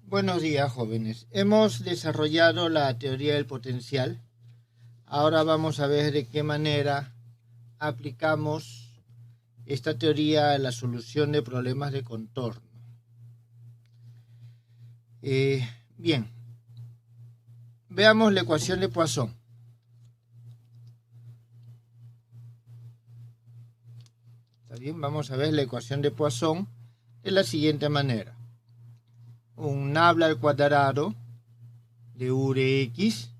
Buenos días, jóvenes. Hemos desarrollado la teoría del potencial. Ahora vamos a ver de qué manera aplicamos esta teoría a la solución de problemas de contorno. Bien, veamos la ecuación de Poisson. ¿Está bien? Vamos a ver la ecuación de Poisson de la siguiente manera. Un nabla al cuadrado de u de x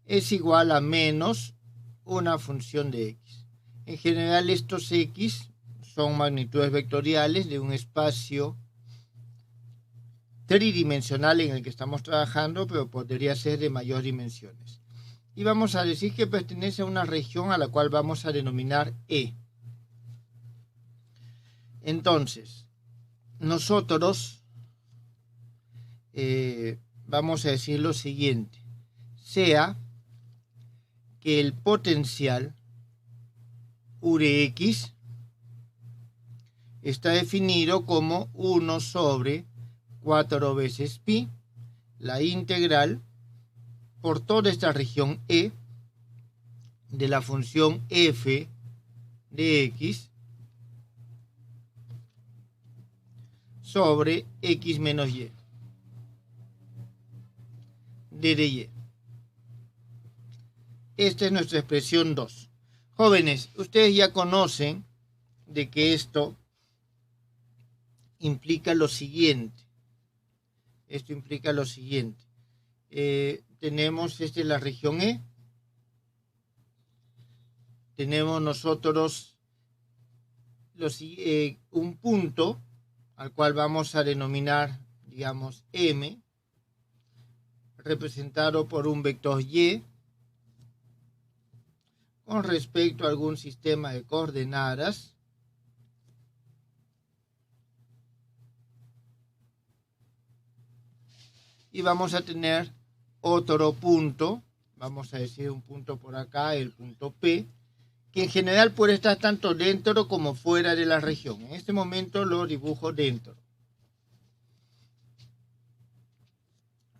es igual a menos una función de x. En general, estos x son magnitudes vectoriales de un espacio tridimensional en el que estamos trabajando, pero podría ser de mayores dimensiones. Y vamos a decir que pertenece a una región a la cual vamos a denominar E. Entonces, nosotros vamos a decir lo siguiente: sea que el potencial U de x está definido como 1 sobre 4 veces pi, la integral por toda esta región E de la función f de x sobre x menos y d de y. Esta es nuestra expresión 2. Jóvenes, ustedes ya conocen de que esto implica lo siguiente. Tenemos la región E. Tenemos nosotros un punto al cual vamos a denominar, digamos, M, representado por un vector Y con respecto a algún sistema de coordenadas. Y vamos a tener otro punto, vamos a decir un punto por acá, el punto P, que en general puede estar tanto dentro como fuera de la región. En este momento lo dibujo dentro.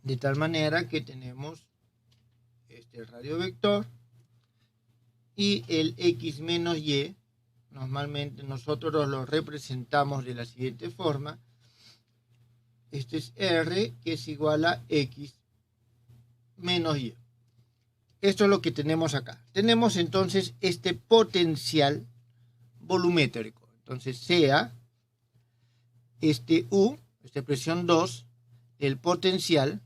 De tal manera que tenemos este radiovector y el x menos y, normalmente nosotros lo representamos de la siguiente forma. Este es R, que es igual a x menos y. Esto es lo que tenemos acá. Tenemos entonces este potencial volumétrico. Entonces sea este U, esta expresión 2, el potencial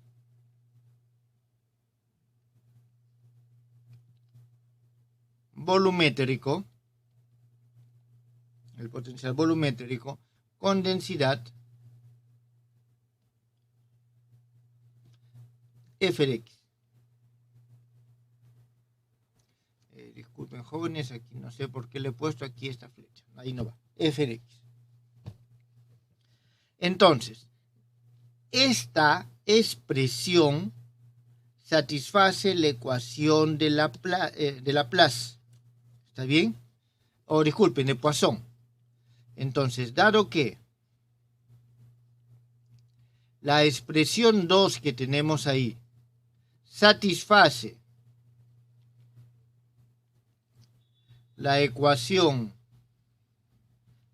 volumétrico, con densidad f de x. Disculpen, jóvenes, aquí no sé por qué le he puesto aquí esta flecha. Ahí no va. F de x. Entonces, esta expresión satisface la ecuación de Laplace. ¿Está bien? O disculpen, de Poisson. Entonces, dado que la expresión 2 que tenemos ahí satisface la ecuación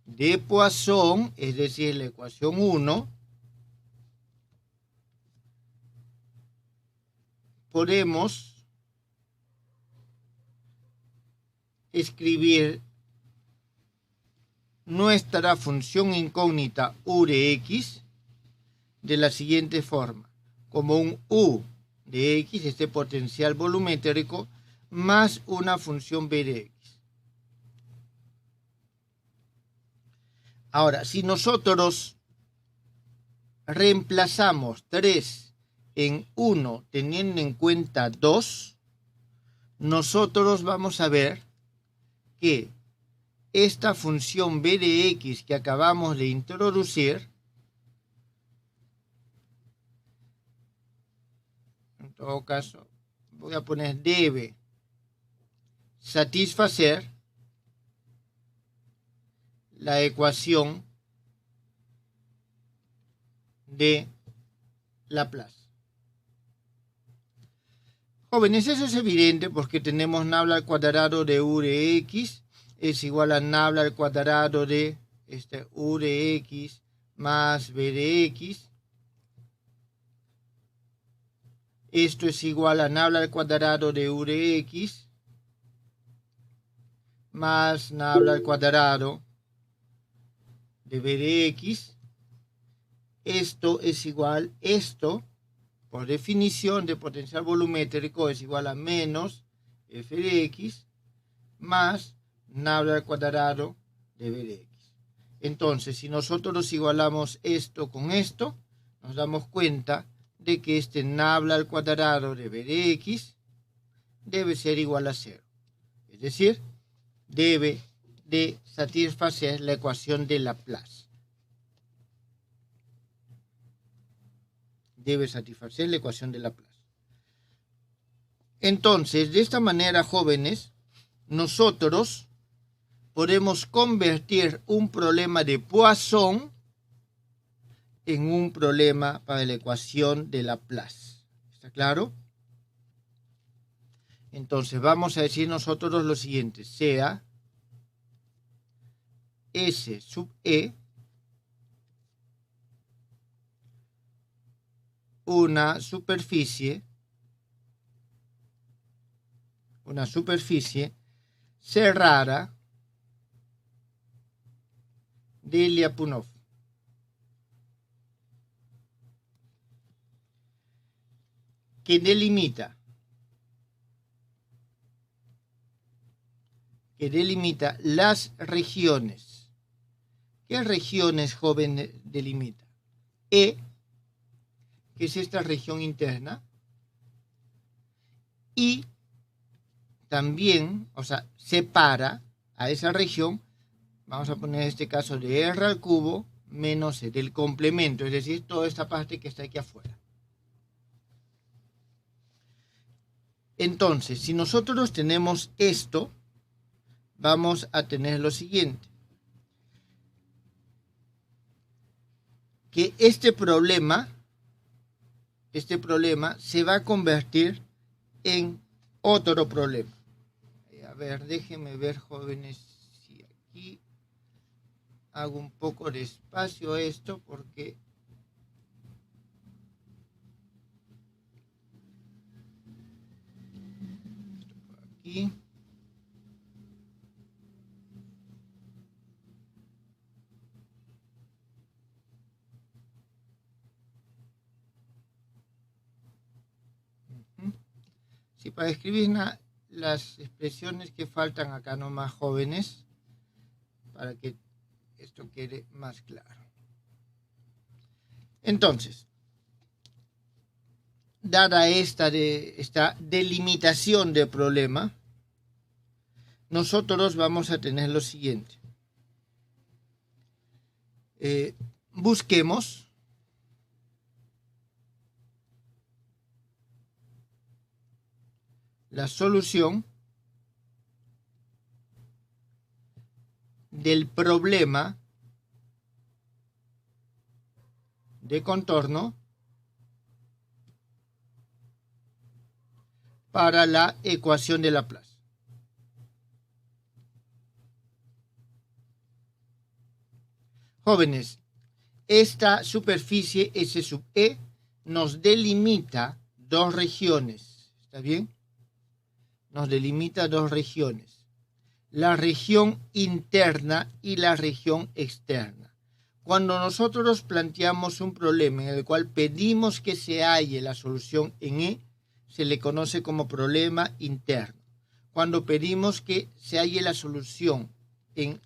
de Poisson, es decir, la ecuación 1, podemos escribir nuestra función incógnita U de x de la siguiente forma: como un U de x, este potencial volumétrico, más una función b de x. Ahora, si nosotros reemplazamos 3 en 1 teniendo en cuenta 2, nosotros vamos a ver que esta función b de x que acabamos de introducir, en todo caso, voy a poner debe satisfacer la ecuación de Laplace. Jóvenes, eso es evidente porque tenemos nabla al cuadrado de u de x es igual a nabla al cuadrado de u de x más b de x. Esto es igual a nabla al cuadrado de u de x más nabla al cuadrado de b de x. Esto es igual, esto, por definición de potencial volumétrico, es igual a menos f de x más nabla al cuadrado de b de x. Entonces, si nosotros igualamos esto con esto, nos damos cuenta de que este nabla al cuadrado de b de x debe ser igual a 0. Es decir, debe de satisfacer la ecuación de Laplace. Debe satisfacer la ecuación de Laplace. Entonces, de esta manera, jóvenes, nosotros podemos convertir un problema de Poisson en un problema para la ecuación de Laplace. ¿Está claro? Entonces, vamos a decir nosotros lo siguiente. Sea S sub E una superficie cerrada de Lyapunov. Que delimita las regiones. ¿Qué regiones, jóvenes, delimita? E, que es esta región interna, y también, o sea, separa a esa región, vamos a poner este caso de R al cubo menos C, del complemento, es decir, toda esta parte que está aquí afuera. Entonces, si nosotros tenemos esto, vamos a tener lo siguiente. Que este problema se va a convertir en otro problema. A ver, déjenme ver, jóvenes, si aquí hago un poco de espacio a esto, porque aquí. Sí, para escribir las expresiones que faltan acá nomás, jóvenes, para que esto quede más claro. Entonces, dada esta delimitación del problema, nosotros vamos a tener lo siguiente. Busquemos la solución del problema de contorno para la ecuación de Laplace. Jóvenes, esta superficie S sub E nos delimita dos regiones. ¿Está bien? Nos delimita dos regiones. La región interna y la región externa. Cuando nosotros planteamos un problema en el cual pedimos que se halle la solución en E, se le conoce como problema interno. Cuando pedimos que se halle la solución en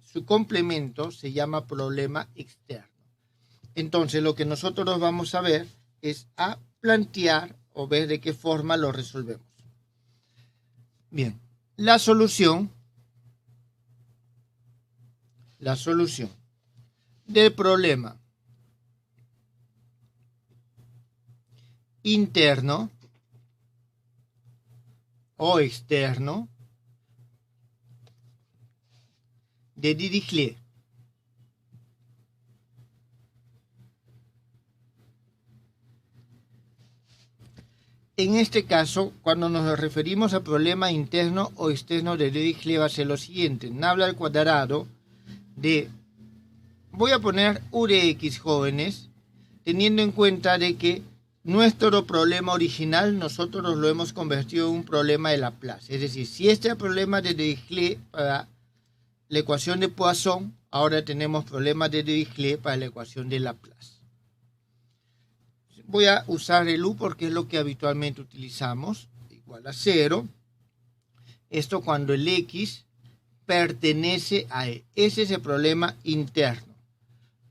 su complemento, se llama problema externo. Entonces, lo que nosotros vamos a ver es a plantear o ver de qué forma lo resolvemos. Bien, la solución del problema interno o externo de Dirichlet en este caso, cuando nos referimos a problema interno o externo de Dirichlet, va a ser lo siguiente. Nabla al cuadrado de... Voy a poner U de X, jóvenes, teniendo en cuenta de que nuestro problema original nosotros lo hemos convertido en un problema de Laplace. Es decir, si este es el problema de Dirichlet para la ecuación de Poisson, ahora tenemos problemas de Dirichlet para la ecuación de Laplace. Voy a usar el U porque es lo que habitualmente utilizamos, igual a 0. Esto cuando el X pertenece a E. Ese es el problema interno.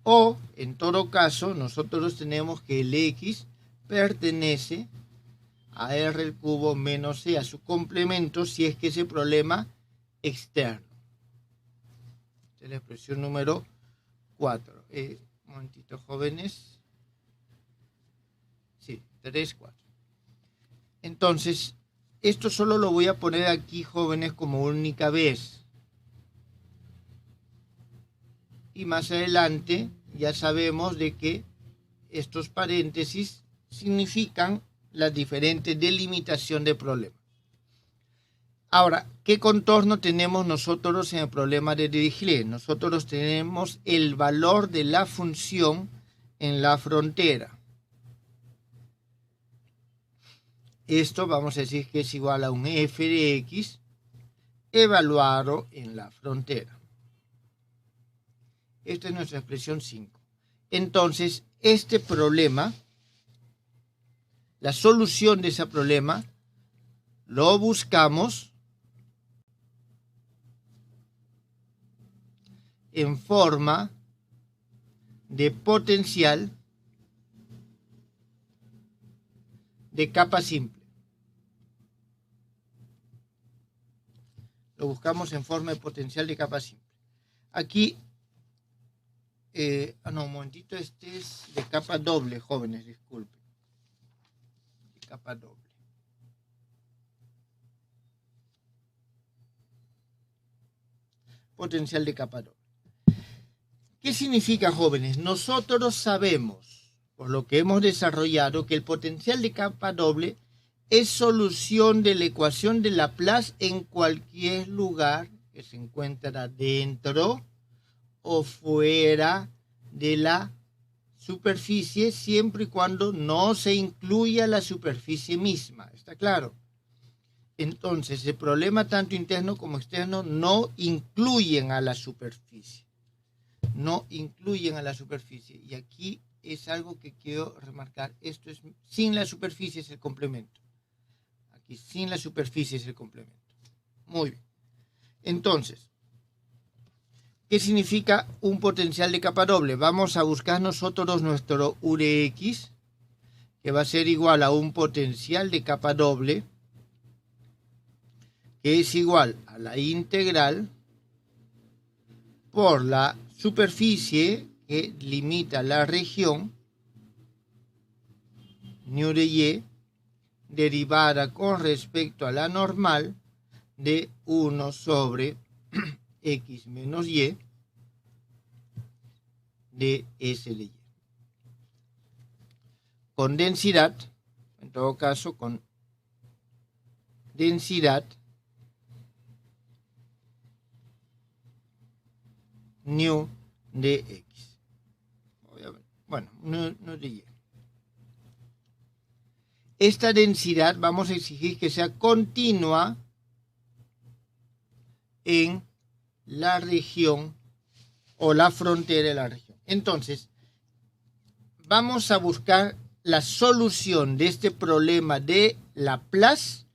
O, en todo caso, nosotros tenemos que el X pertenece a R al cubo menos C, a su complemento, si es que ese problema externo. Esta es la expresión número 4. Un momentito, jóvenes. Sí, 3, 4. Entonces, esto solo lo voy a poner aquí, jóvenes, como única vez. Y más adelante ya sabemos de que estos paréntesis significan la diferente delimitación de problema. Ahora, ¿qué contorno tenemos nosotros en el problema de Dirichlet? Nosotros tenemos el valor de la función en la frontera. Esto vamos a decir que es igual a un f de x evaluado en la frontera. Esta es nuestra expresión 5. Entonces, este problema, la solución de ese problema, lo buscamos en forma de potencial de capa simple. Lo buscamos en forma de potencial de capa simple. Aquí, no, un momentito, este es de capa doble, jóvenes, disculpen. De capa doble. Potencial de capa doble. ¿Qué significa, jóvenes? Nosotros sabemos, por lo que hemos desarrollado, que el potencial de capa doble es solución de la ecuación de Laplace en cualquier lugar que se encuentra dentro o fuera de la superficie, siempre y cuando no se incluya la superficie misma. ¿Está claro? Entonces, el problema tanto interno como externo no incluyen a la superficie. No incluyen a la superficie. Y aquí es algo que quiero remarcar. Esto es sin la superficie, es el complemento. Aquí sin la superficie es el complemento. Muy bien. Entonces, ¿qué significa un potencial de capa doble? Vamos a buscar nosotros nuestro U de X, que va a ser igual a un potencial de capa doble, que es igual a la integral por la superficie que limita la región nu de y derivada con respecto a la normal de 1 sobre x menos y de s de y. Con densidad, en todo caso, con densidad nu de x. Bueno, nu de y. Esta densidad vamos a exigir que sea continua en la región o la frontera de la región. Entonces, vamos a buscar la solución de este problema de Laplace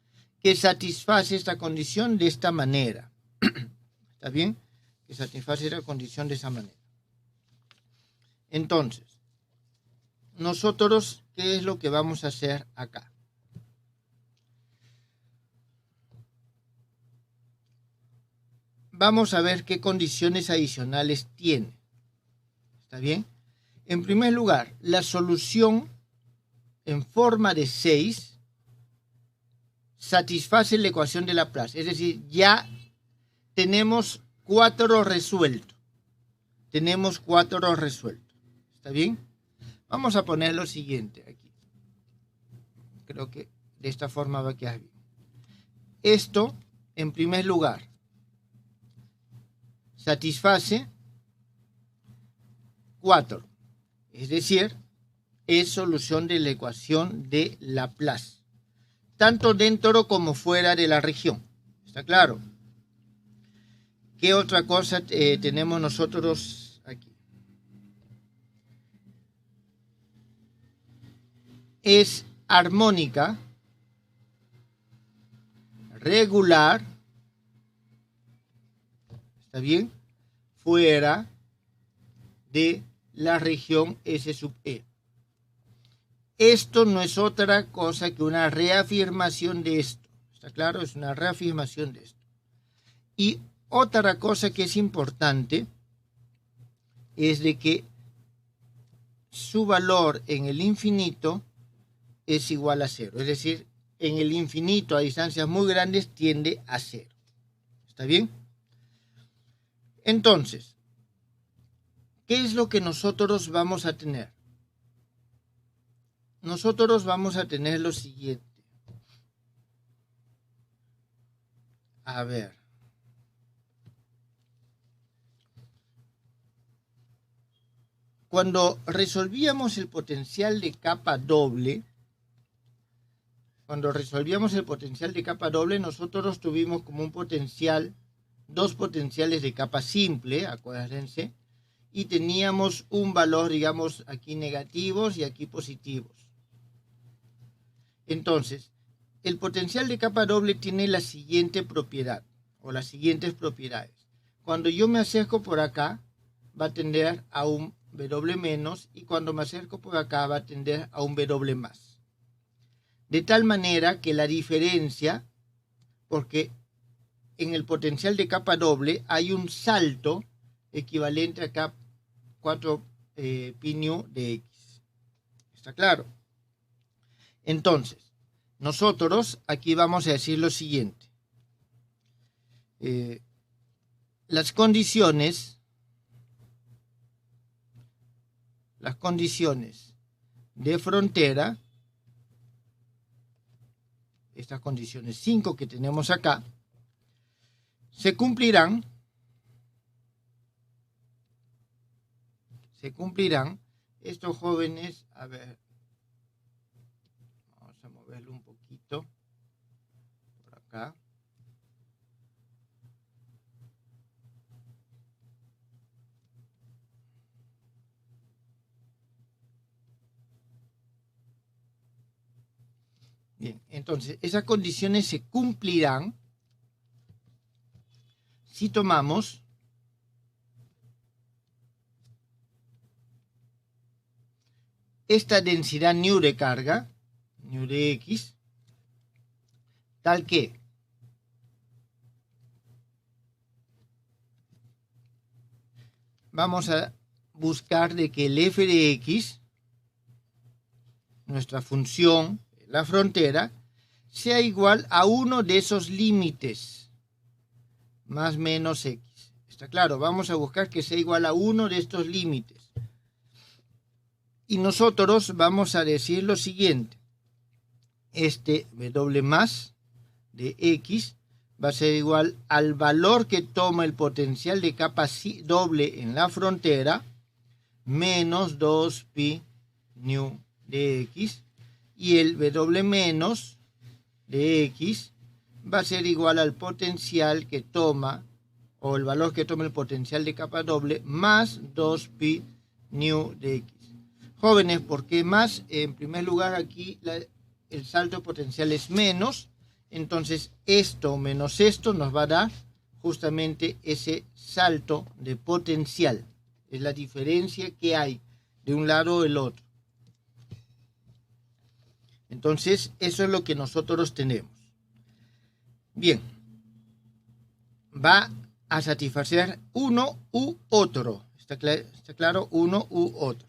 que satisface esta condición de esta manera. ¿Está bien? Que satisface la condición de esa manera. Entonces, nosotros, ¿qué es lo que vamos a hacer acá? Vamos a ver qué condiciones adicionales tiene. ¿Está bien? En primer lugar, la solución en forma de 6 satisface la ecuación de Laplace. Es decir, ya tenemos 4 resueltos. Tenemos 4 resueltos. ¿Está bien? Vamos a poner lo siguiente aquí. Creo que De esta forma va a quedar bien. Esto, en primer lugar, satisface 4. Es decir, es solución de la ecuación de Laplace, tanto dentro como fuera de la región. ¿Está claro? ¿Qué otra cosa tenemos nosotros aquí? Es armónica, regular, ¿está bien? Fuera de la región S sub E. Esto no es otra cosa que una reafirmación de esto. ¿Está claro? Es una reafirmación de esto. Y otra cosa que es importante es de que su valor en el infinito es igual a 0. Es decir, en el infinito a distancias muy grandes tiende a 0. ¿Está bien? Entonces, ¿qué es lo que nosotros vamos a tener? Nosotros vamos a tener lo siguiente. A ver. Cuando resolvíamos el potencial de capa doble, nosotros tuvimos como un potencial, dos potenciales de capa simple, acuérdense, y teníamos un valor, digamos, aquí negativos y aquí positivos. Entonces, el potencial de capa doble tiene la siguiente propiedad, o las siguientes propiedades. Cuando yo me acerco por acá, va a tender a un W menos, y cuando me acerco por acá, va a tender a un W más. De tal manera que la diferencia, porque en el potencial de capa doble hay un salto equivalente a 4 pi nu de X. ¿Está claro? Entonces, nosotros aquí vamos a decir lo siguiente. Las condiciones de frontera, estas condiciones 5 que tenemos acá, se cumplirán estos jóvenes, a ver, vamos a moverlo un poquito por acá. Bien, entonces esas condiciones se cumplirán si tomamos esta densidad nu de carga, nu de X, tal que vamos a buscar de que el f de X, nuestra función, la frontera, sea igual a uno de esos límites, más menos X. ¿Está claro? Vamos a buscar que sea igual a uno de estos límites. Y nosotros vamos a decir lo siguiente. Este W más de X va a ser igual al valor que toma el potencial de capa doble en la frontera, menos 2 pi nu de X, y el W menos de X va a ser igual al potencial que toma, o el valor que toma el potencial de capa doble, más 2 pi nu de X. Jóvenes, ¿por qué más? En primer lugar, aquí el salto potencial es menos, entonces esto menos esto nos va a dar justamente ese salto de potencial. Es la diferencia que hay de un lado o del otro. Entonces, eso es lo que nosotros tenemos. Bien, va a satisfacer uno u otro. ¿Está claro? Uno u otro.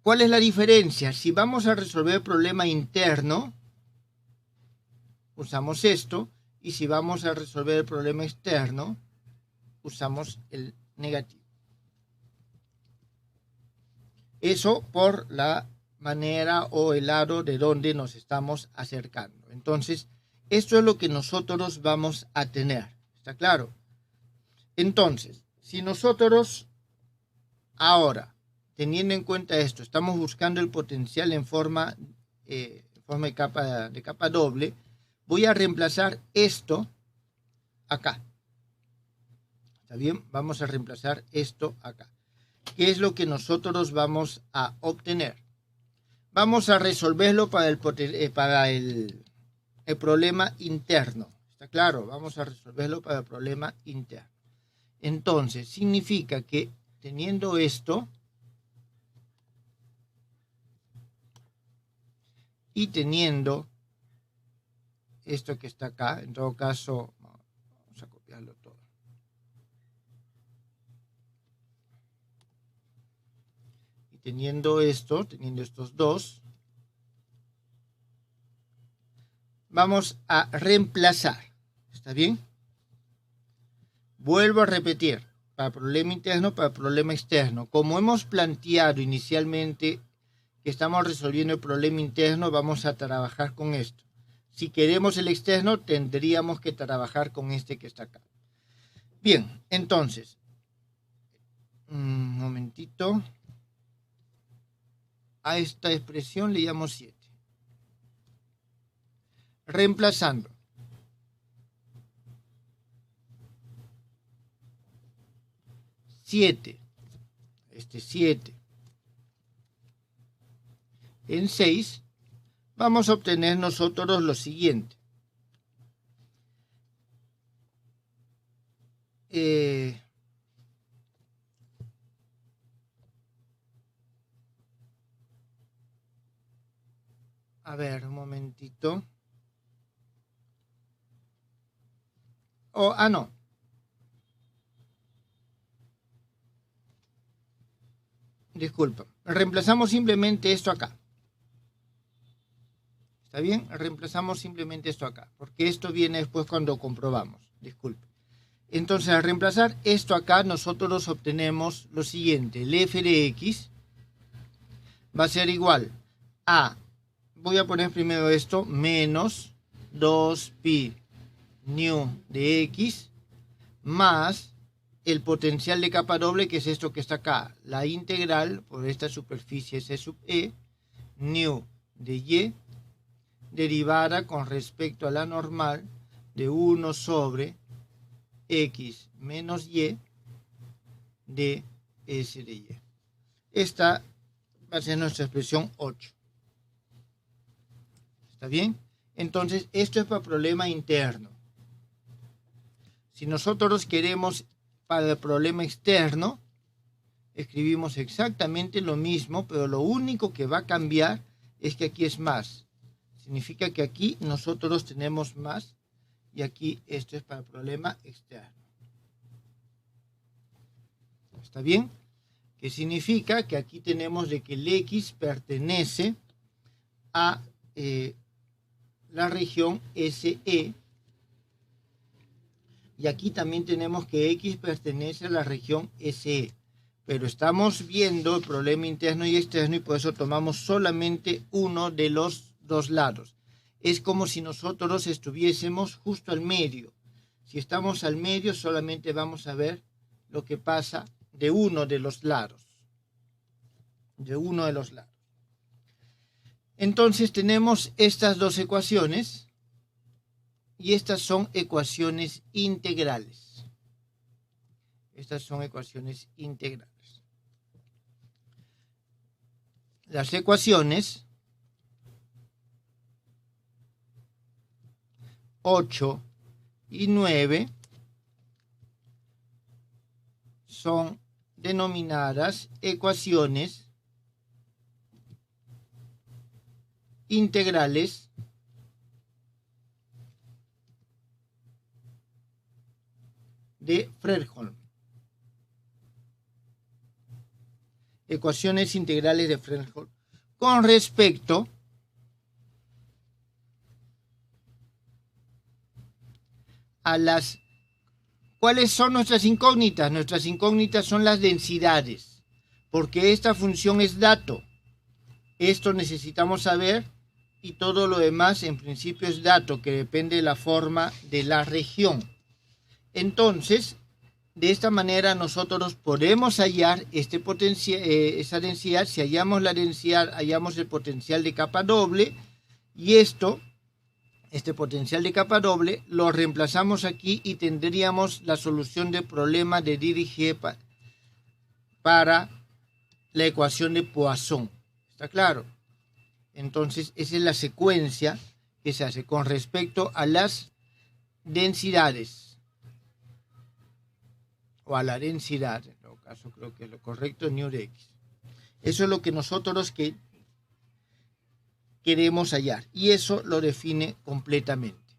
¿Cuál es la diferencia? Si vamos a resolver el problema interno, usamos esto, y si vamos a resolver el problema externo, usamos el negativo. Eso por la manera o el aro de donde nos estamos acercando. Entonces, esto es lo que nosotros vamos a tener. ¿Está claro? Entonces, si nosotros ahora, teniendo en cuenta esto, estamos buscando el potencial en forma de capa doble, voy a reemplazar esto acá. ¿Está bien? Vamos a reemplazar esto acá. ¿Qué es lo que nosotros vamos a obtener? Vamos a resolverlo para el problema interno. ¿Está claro? Vamos a resolverlo para el problema interno. Entonces, significa que teniendo esto y teniendo esto que está acá, en todo caso, vamos a copiarlo todo. Y teniendo esto, teniendo estos dos, vamos a reemplazar. ¿Está bien? Vuelvo a repetir, para problema interno, para problema externo. Como hemos planteado inicialmente que estamos resolviendo el problema interno, vamos a trabajar con esto. Si queremos el externo, tendríamos que trabajar con este que está acá. Bien, entonces, un momentito. A esta expresión le llamo 7. Reemplazando. 7. 7. En 6 vamos a obtener nosotros lo siguiente. A ver, un momentito. No. Disculpa. Reemplazamos simplemente esto acá. ¿Está bien? Reemplazamos simplemente esto acá, porque esto viene después cuando comprobamos. Disculpe. Entonces, al reemplazar esto acá, nosotros obtenemos lo siguiente. El f de x va a ser igual a, voy a poner primero esto, menos 2pi nu de x más el potencial de capa doble, que es esto que está acá, la integral por esta superficie C sub e, nu de y, derivada con respecto a la normal de 1 sobre x menos y de s de y. Esta va a ser nuestra expresión 8. ¿Está bien? Entonces, esto es para problema interno. Si nosotros queremos para el problema externo, escribimos exactamente lo mismo, pero lo único que va a cambiar es que aquí es más. Significa que aquí nosotros tenemos más y aquí esto es para el problema externo. ¿Está bien? Que significa que aquí tenemos de que el x pertenece a la región SE, y aquí también tenemos que x pertenece a la región SE, pero estamos viendo el problema interno y externo y por eso tomamos solamente uno de los dos lados. Es como si nosotros estuviésemos justo al medio. Si estamos al medio, solamente vamos a ver lo que pasa de uno de los lados. De uno de los lados. Entonces tenemos estas dos ecuaciones y estas son ecuaciones integrales. Estas son ecuaciones integrales. Las ecuaciones 8 y 9 son denominadas ecuaciones integrales de Fredholm. Ecuaciones integrales de Fredholm con respecto a las... ¿Cuáles son nuestras incógnitas? Nuestras incógnitas son las densidades, porque esta función es dato. Esto necesitamos saber, y todo lo demás en principio es dato que depende de la forma de la región. Entonces, de esta manera nosotros podemos hallar esa densidad. Si hallamos la densidad, hallamos el potencial de capa doble, y este potencial de capa doble lo reemplazamos aquí y tendríamos la solución del problema de Dirichlet para la ecuación de Poisson. ¿Está claro? Entonces, esa es la secuencia que se hace con respecto a las densidades, o a la densidad, en todo caso creo que es lo correcto, nu de x. Eso es lo que nosotros queremos hallar, y eso lo define completamente.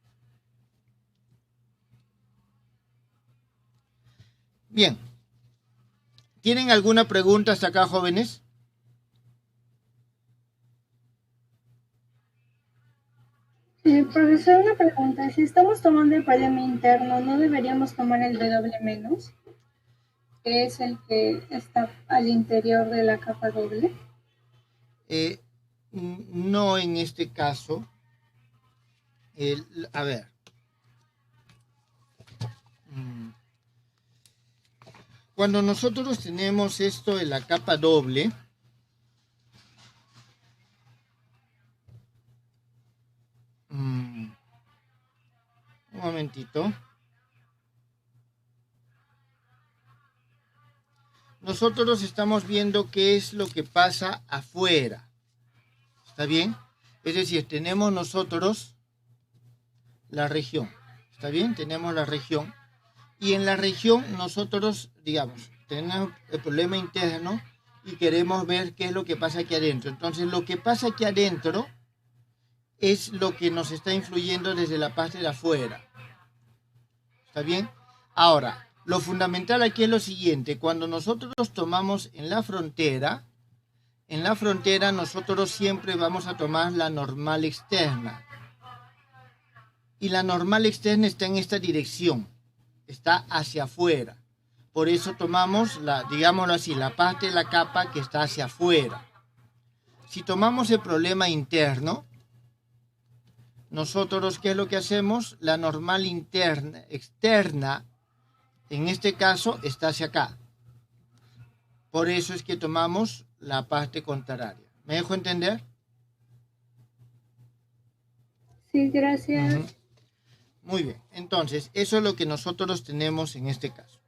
Bien, ¿tienen alguna pregunta hasta acá, jóvenes? Profesor, una pregunta. Si estamos tomando el problema interno, ¿no deberíamos tomar el W menos, que es el que está al interior de la capa doble? No en este caso. A ver. Cuando nosotros tenemos esto en la capa doble, un momentito. Nosotros estamos viendo qué es lo que pasa afuera. ¿Está bien? Es decir, tenemos nosotros la región. ¿Está bien? Tenemos la región. Y en la región nosotros, digamos, tenemos el problema interno y queremos ver qué es lo que pasa aquí adentro. Entonces, lo que pasa aquí adentro es lo que nos está influyendo desde la parte de afuera. ¿Está bien? Ahora, lo fundamental aquí es lo siguiente. Cuando nosotros tomamos en la frontera nosotros siempre vamos a tomar la normal externa. Y la normal externa está en esta dirección. Está hacia afuera. Por eso tomamos, digámoslo así, la parte de la capa que está hacia afuera. Si tomamos el problema interno, nosotros, ¿qué es lo que hacemos? La normal externa, en este caso, está hacia acá. Por eso es que tomamos la parte contraria. ¿Me dejo entender? Sí, gracias. Uh-huh. Muy bien. Entonces, eso es lo que nosotros tenemos en este caso.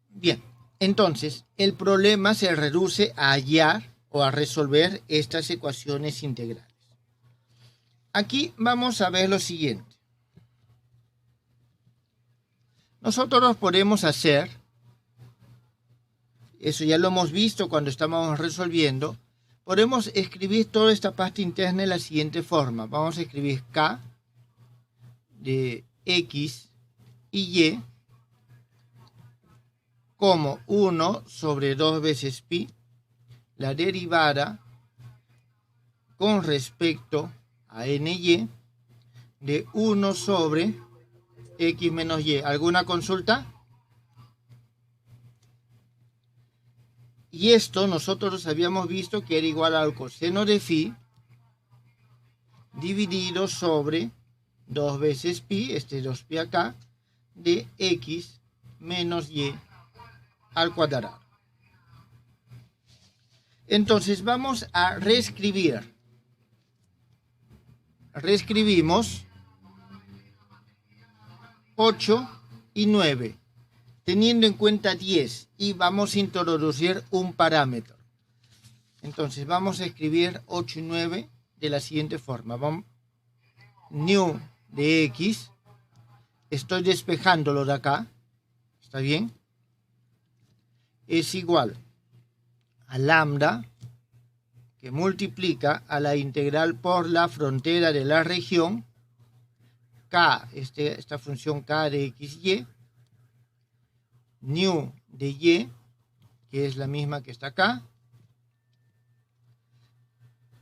Bien. Entonces, el problema se reduce a hallar o a resolver estas ecuaciones integrales. Aquí vamos a ver lo siguiente. Nosotros podemos hacer, eso ya lo hemos visto cuando estábamos resolviendo, podemos escribir toda esta parte interna de la siguiente forma. Vamos a escribir K de X y Y como 1 sobre 2 veces pi, la derivada con respecto a ny de 1 sobre x menos y. ¿Alguna consulta? Y esto nosotros habíamos visto que era igual al coseno de phi dividido sobre 2 veces pi, 2 pi acá, de x menos y al cuadrado. Entonces vamos a reescribir. Reescribimos 8 y 9, teniendo en cuenta 10, y vamos a introducir un parámetro. Entonces vamos a escribir 8 y 9 de la siguiente forma. Vamos, nu de x, estoy despejándolo de acá, ¿está bien? Es igual a lambda, que multiplica a la integral por la frontera de la región, k, esta función k de xy, nu de y, que es la misma que está acá,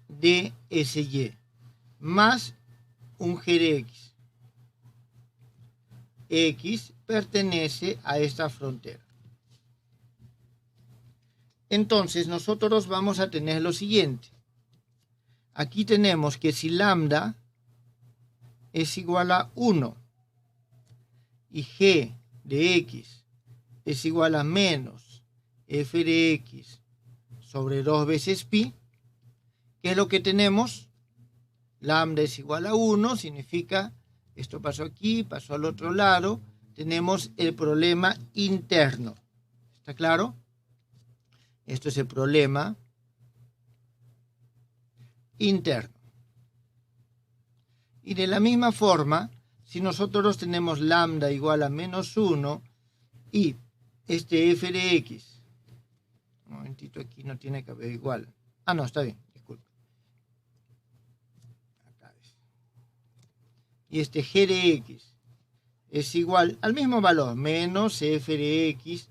de sy, más un g de x. X pertenece a esta frontera. Entonces nosotros vamos a tener lo siguiente. Aquí tenemos que si lambda es igual a 1 y g de x es igual a menos f de x sobre 2 veces pi, ¿qué es lo que tenemos? Lambda es igual a 1, significa, esto pasó aquí, pasó al otro lado, tenemos el problema interno. ¿Está claro? Esto es el problema interno. Y de la misma forma, si nosotros tenemos lambda igual a menos 1 y este f de x, un momentito, aquí no tiene que haber igual. Ah, no, está bien, disculpe. Acá es. Y este g de x es igual al mismo valor, menos f de x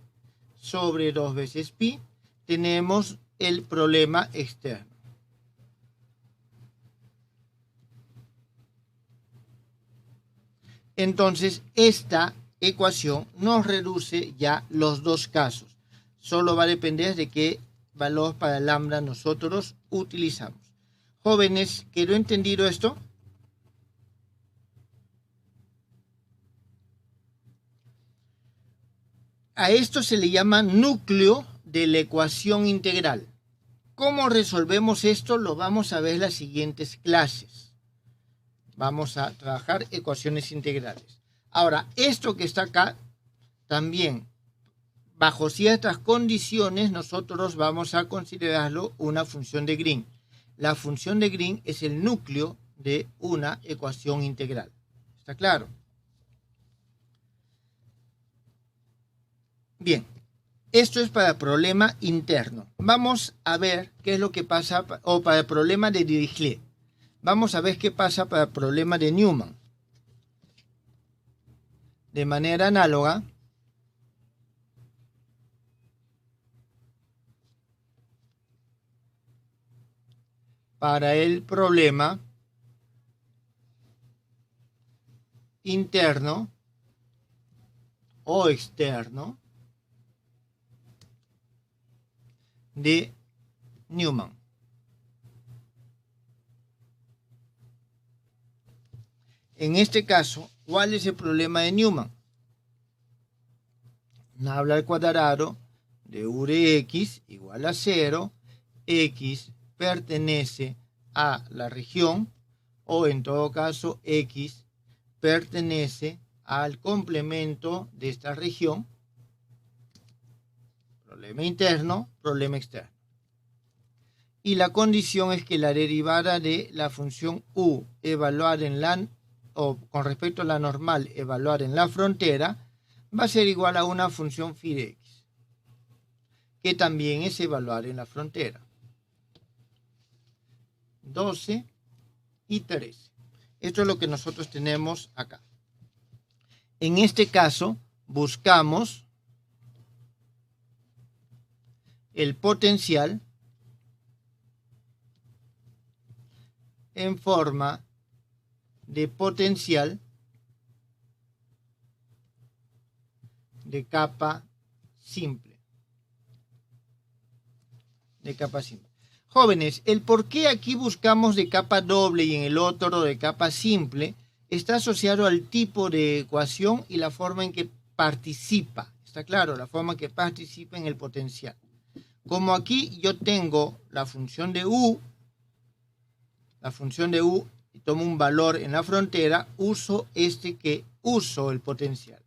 sobre 2 veces pi, tenemos el problema externo. Entonces, esta ecuación nos reduce ya los dos casos. Solo va a depender de qué valor para lambda nosotros utilizamos. Jóvenes, ¿quedó entendido esto? A esto se le llama núcleo de la ecuación integral. ¿Cómo resolvemos esto? Lo vamos a ver en las siguientes clases. Vamos a trabajar ecuaciones integrales. Ahora, esto que está acá, también, bajo ciertas condiciones, nosotros vamos a considerarlo una función de Green. La función de Green es el núcleo de una ecuación integral. ¿Está claro? Bien, esto es para el problema interno. Vamos a ver qué es lo que pasa, o para el problema de Dirichlet. Vamos a ver qué pasa para el problema de Newman. De manera análoga, para el problema interno o externo de Newman. En este caso, ¿cuál es el problema de Newman? Nabla al cuadrado de u de x igual a 0, x pertenece a la región, o en todo caso x pertenece al complemento de esta región. Problema interno, problema externo. Y la condición es que la derivada de la función u evaluada en la, o con respecto a la normal evaluada en la frontera, va a ser igual a una función phi de x, que también es evaluada en la frontera. 12 y 13. Esto es lo que nosotros tenemos acá. En este caso, buscamos el potencial en forma de potencial de capa simple. Jóvenes, el por qué aquí buscamos de capa doble y en el otro de capa simple está asociado al tipo de ecuación y la forma en que participa. ¿Está claro? La forma en que participa en el potencial. Como aquí yo tengo la función de u, y tomo un valor en la frontera, uso el potencial.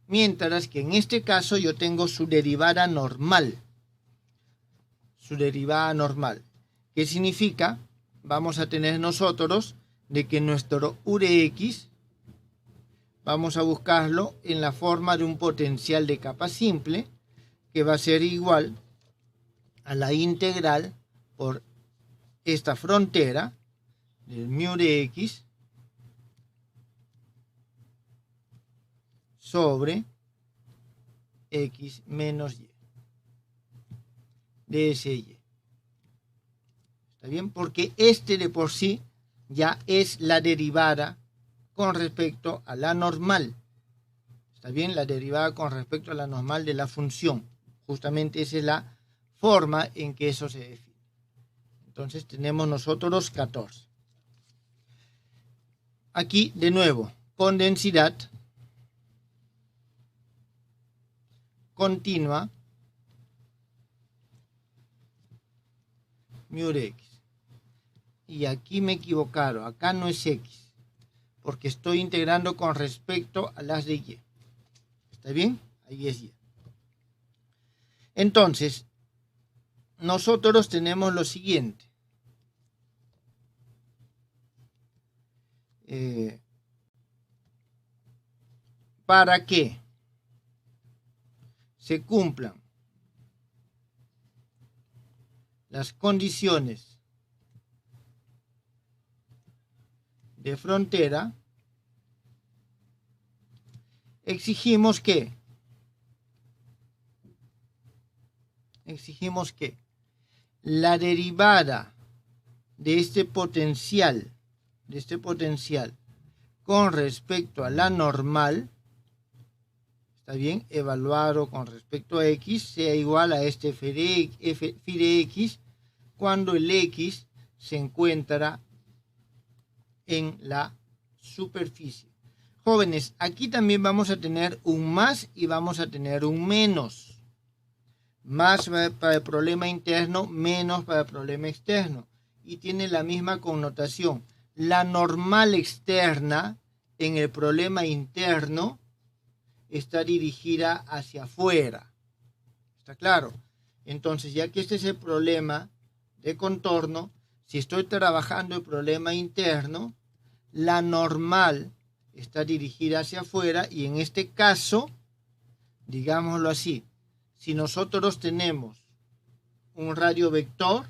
Mientras que en este caso yo tengo su derivada normal. ¿Qué significa? Vamos a tener nosotros de que nuestro u de x vamos a buscarlo en la forma de un potencial de capa simple, que va a ser igual a la integral por esta frontera del mu de x sobre x menos y de ese y. ¿Está bien? Porque este de por sí ya es la derivada con respecto a la normal. ¿Está bien? La derivada con respecto a la normal de la función. Justamente esa es la forma en que eso se define. Entonces tenemos nosotros 14. Aquí de nuevo, con densidad continua mu de x. Y aquí me equivocaron, acá no es x, porque estoy integrando con respecto a las de y. ¿Está bien? Ahí es y. Entonces, nosotros tenemos lo siguiente. Para que se cumplan las condiciones de frontera, exigimos que la derivada de este potencial con respecto a la normal, ¿está bien? Evaluado con respecto a x, sea igual a este phi de x cuando el x se encuentra en la superficie. Jóvenes, aquí también vamos a tener un más y vamos a tener un menos. Más para el problema interno, menos para el problema externo. Y tiene la misma connotación. La normal externa en el problema interno está dirigida hacia afuera. ¿Está claro? Entonces, ya que este es el problema de contorno, si estoy trabajando el problema interno, la normal está dirigida hacia afuera y en este caso, digámoslo así, si nosotros tenemos un radio vector,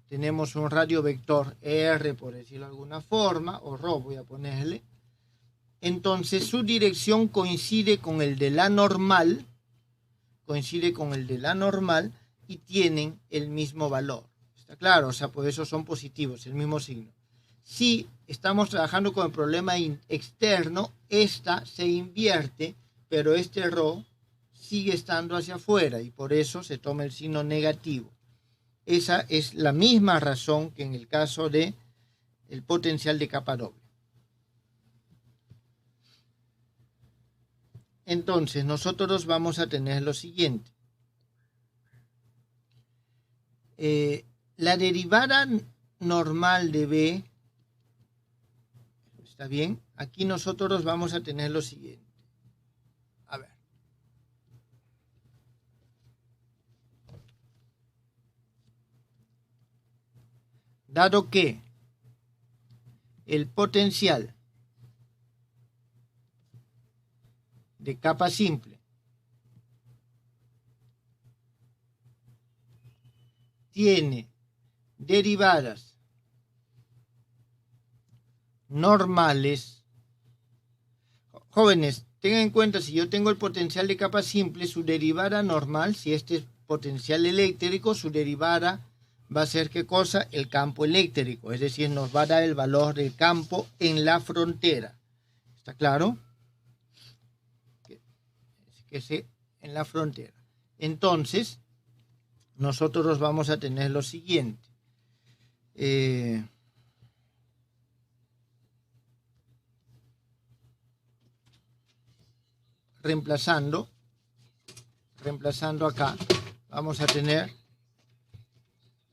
tenemos un radio vector R, por decirlo de alguna forma, o ρ voy a ponerle, entonces su dirección coincide con el de la normal, y tienen el mismo valor. ¿Está claro? O sea, por eso son positivos, el mismo signo. Si estamos trabajando con el problema externo, esta se invierte, pero este ρ sigue estando hacia afuera y por eso se toma el signo negativo. Esa es la misma razón que en el caso de el potencial de capa doble. Entonces, nosotros vamos a tener lo siguiente. La derivada normal de B, ¿está bien? Aquí nosotros vamos a tener lo siguiente. A ver. Dado que el potencial de capa simple tiene derivadas normales. Jóvenes, tengan en cuenta, si yo tengo el potencial de capa simple, su derivada normal, si este es potencial eléctrico, su derivada va a ser ¿qué cosa? El campo eléctrico, es decir, nos va a dar el valor del campo en la frontera. ¿Está claro? Que sí, en la frontera. Entonces, nosotros vamos a tener lo siguiente. Reemplazando acá, vamos a tener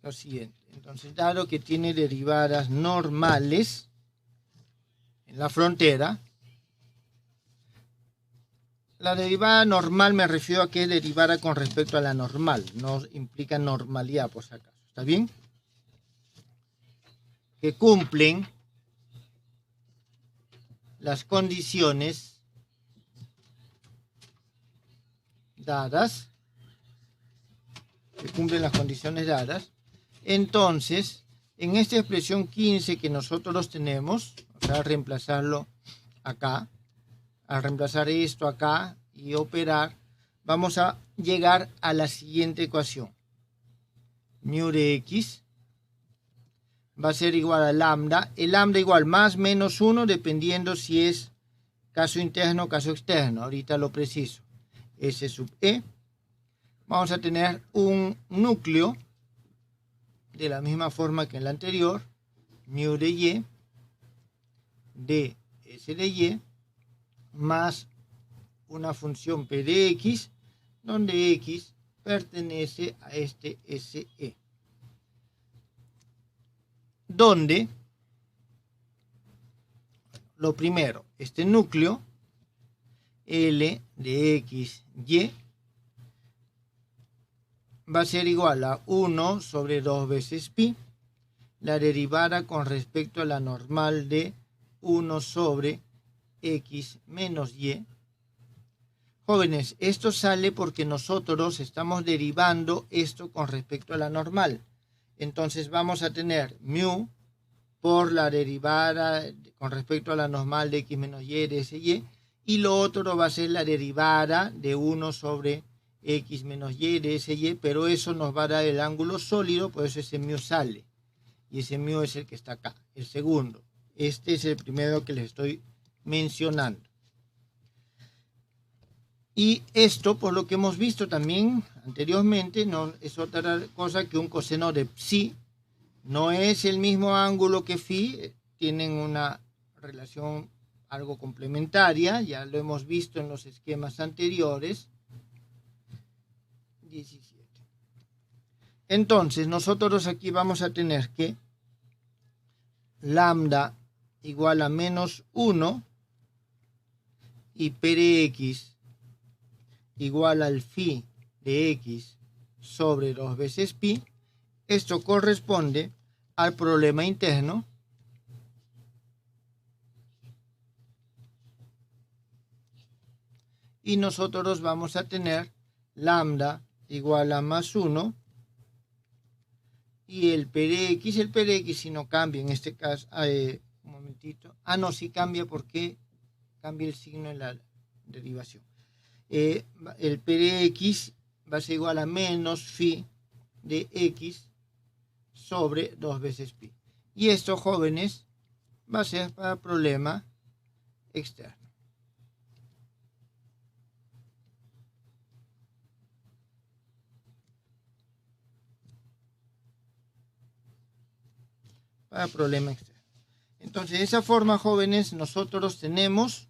lo siguiente. Entonces, dado que tiene derivadas normales en la frontera, la derivada normal me refiero a que es derivada con respecto a la normal, no implica normalidad por si acaso. ¿Está bien? Que cumplen las condiciones dadas, entonces, en esta expresión 15 que nosotros tenemos, o sea, reemplazarlo acá, al reemplazar esto acá y operar, vamos a llegar a la siguiente ecuación. Mu de x va a ser igual a lambda. El lambda igual más menos 1 dependiendo si es caso interno o caso externo. Ahorita lo preciso. S sub e vamos a tener un núcleo de la misma forma que en la anterior, mu de y, de s de y, más una función p de x, donde x pertenece a este SE. Donde, lo primero, este núcleo, L de x, y, va a ser igual a 1 sobre 2 veces pi, la derivada con respecto a la normal de 1 sobre x menos y. Jóvenes, esto sale porque nosotros estamos derivando esto con respecto a la normal. Entonces vamos a tener mu por la derivada con respecto a la normal de x menos y de sy, y lo otro va a ser la derivada de 1 sobre x menos y de sy, pero eso nos va a dar el ángulo sólido, por eso ese mu sale. Y ese mu es el que está acá, el segundo. Este es el primero que les estoy mencionando. Y esto, por lo que hemos visto también anteriormente, no es otra cosa que un coseno de psi. No es el mismo ángulo que phi, tienen una relación algo complementaria, ya lo hemos visto en los esquemas anteriores. 17. Entonces, nosotros aquí vamos a tener que lambda igual a menos 1 y p de x igual al phi de x sobre 2 veces pi. Esto corresponde al problema interno y nosotros vamos a tener lambda igual a más 1 y el p de x si no cambia en este caso, un momentito, no, sí cambia porque cambia el signo en la derivación. El p de x va a ser igual a menos phi de x sobre 2 veces pi. Y esto, jóvenes, va a ser para problema externo. Para problema externo. Entonces, de esa forma, jóvenes, nosotros tenemos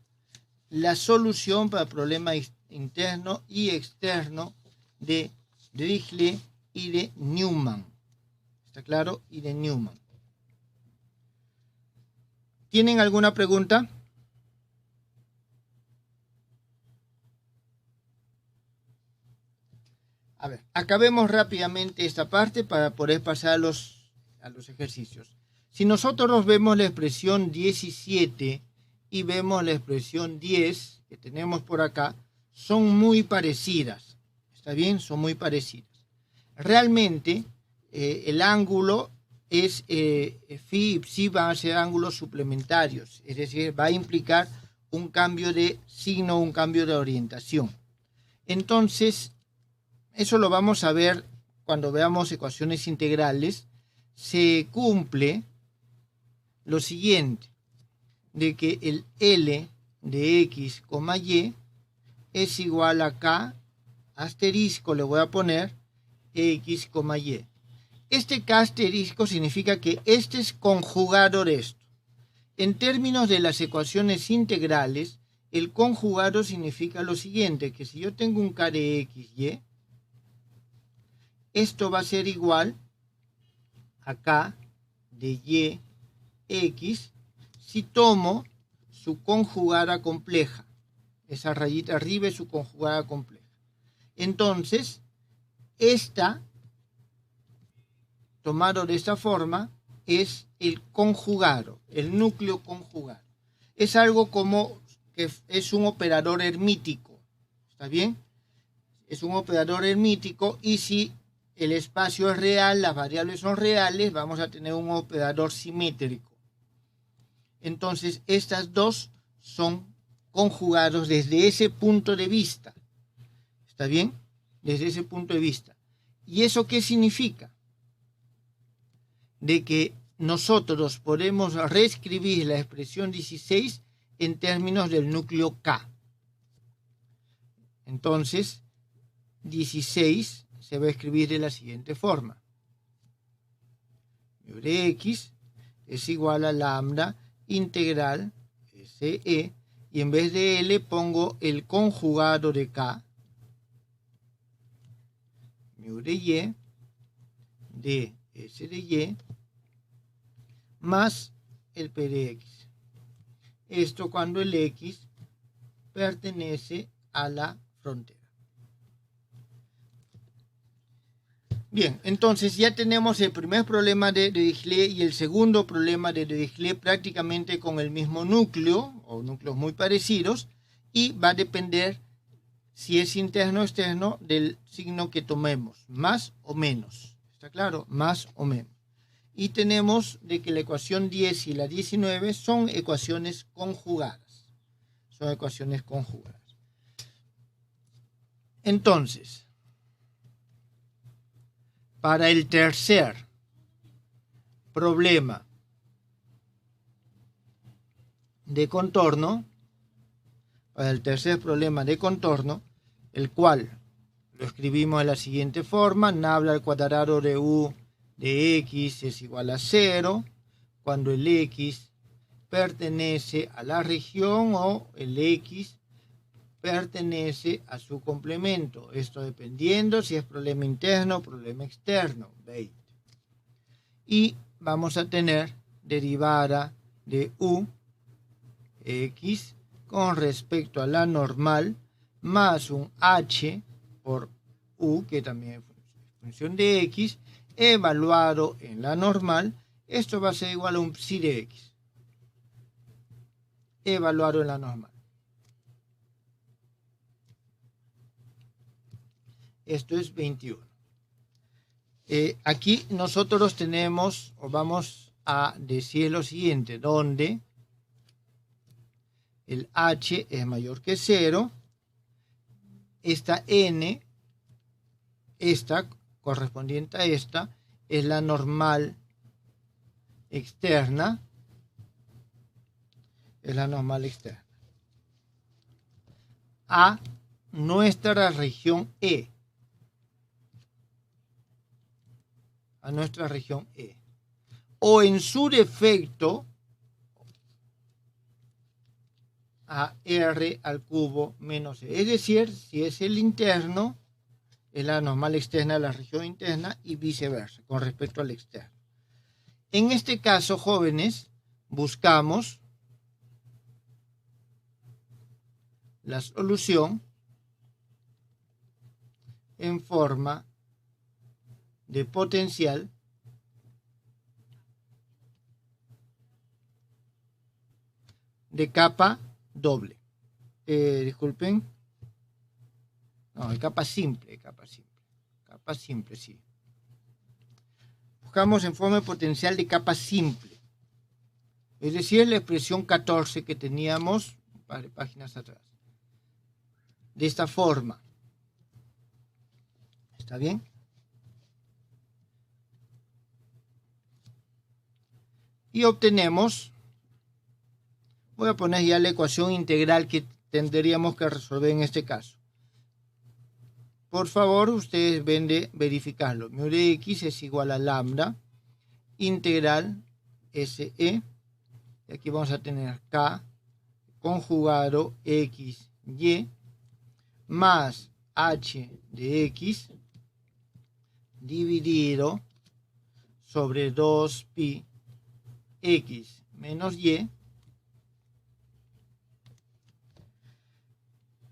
la solución para problema interno y externo de Dirichlet y de Newman. ¿Está claro? Y de Newman. ¿Tienen alguna pregunta? A ver, acabemos rápidamente esta parte para poder pasar a los ejercicios. Si nosotros vemos la expresión 17 y vemos la expresión 10 que tenemos por acá, son muy parecidas. ¿Está bien? Son muy parecidas. Realmente, el ángulo es phi y psi van a ser ángulos suplementarios, es decir, va a implicar un cambio de signo, un cambio de orientación. Entonces, eso lo vamos a ver cuando veamos ecuaciones integrales. Se cumple lo siguiente, de que el L de x, y es igual a k, asterisco le voy a poner, x, y. Este k asterisco significa que este es conjugado de esto. En términos de las ecuaciones integrales, el conjugado significa lo siguiente, que si yo tengo un k de x, y, esto va a ser igual a k de y, x, si tomo su conjugada compleja. Esa rayita arriba es su conjugada compleja. Entonces, esta, tomado de esta forma, es el conjugado, el núcleo conjugado. Es algo como que es un operador hermítico. ¿Está bien? Es un operador hermítico y si el espacio es real, las variables son reales, vamos a tener un operador simétrico. Entonces, estas dos son conjugados desde ese punto de vista. ¿Está bien? Desde ese punto de vista. ¿Y eso qué significa? De que nosotros podemos reescribir la expresión 16 en términos del núcleo K. Entonces, 16 se va a escribir de la siguiente forma. Mu de x es igual a lambda integral SE, y en vez de L pongo el conjugado de K, mu de Y, de S de Y, más el P de X. Esto cuando el X pertenece a la frontera. Bien, entonces ya tenemos el primer problema de Dirichlet y el segundo problema de Dirichlet prácticamente con el mismo núcleo, o núcleos muy parecidos, y va a depender si es interno o externo del signo que tomemos, más o menos. ¿Está claro? Más o menos. Y tenemos de que la ecuación 10 y la 19 son ecuaciones conjugadas. Son ecuaciones conjugadas. Entonces, para el tercer problema de contorno, el cual lo escribimos de la siguiente forma: nabla al cuadrado de u de x es igual a 0 cuando el x pertenece a la región o el x pertenece a su complemento. Esto dependiendo si es problema interno o problema externo. 20. Y vamos a tener derivada de u x con respecto a la normal más un h por u, que también es función de x, evaluado en la normal. Esto va a ser igual a un psi de x, evaluado en la normal. Esto es 21. Aquí nosotros tenemos, o vamos a decir lo siguiente, donde el h es mayor que 0, esta n, esta correspondiente a esta, es la normal externa, a nuestra región E. O en su defecto a R al cubo menos E. Es decir, si es el interno, es la normal externa de la región interna y viceversa, con respecto al externo. En este caso, jóvenes, buscamos la solución en forma de potencial de capa doble. Disculpen. No, de capa simple, sí. Buscamos en forma de potencial de capa simple. Es decir, la expresión 14 que teníamos un par de páginas atrás. De esta forma. ¿Está bien? Y obtenemos, voy a poner ya la ecuación integral que tendríamos que resolver en este caso. Por favor, ustedes ven de verificarlo. Mu de x es igual a lambda integral SE. Y aquí vamos a tener K conjugado x, y más h de x dividido sobre 2pi x menos y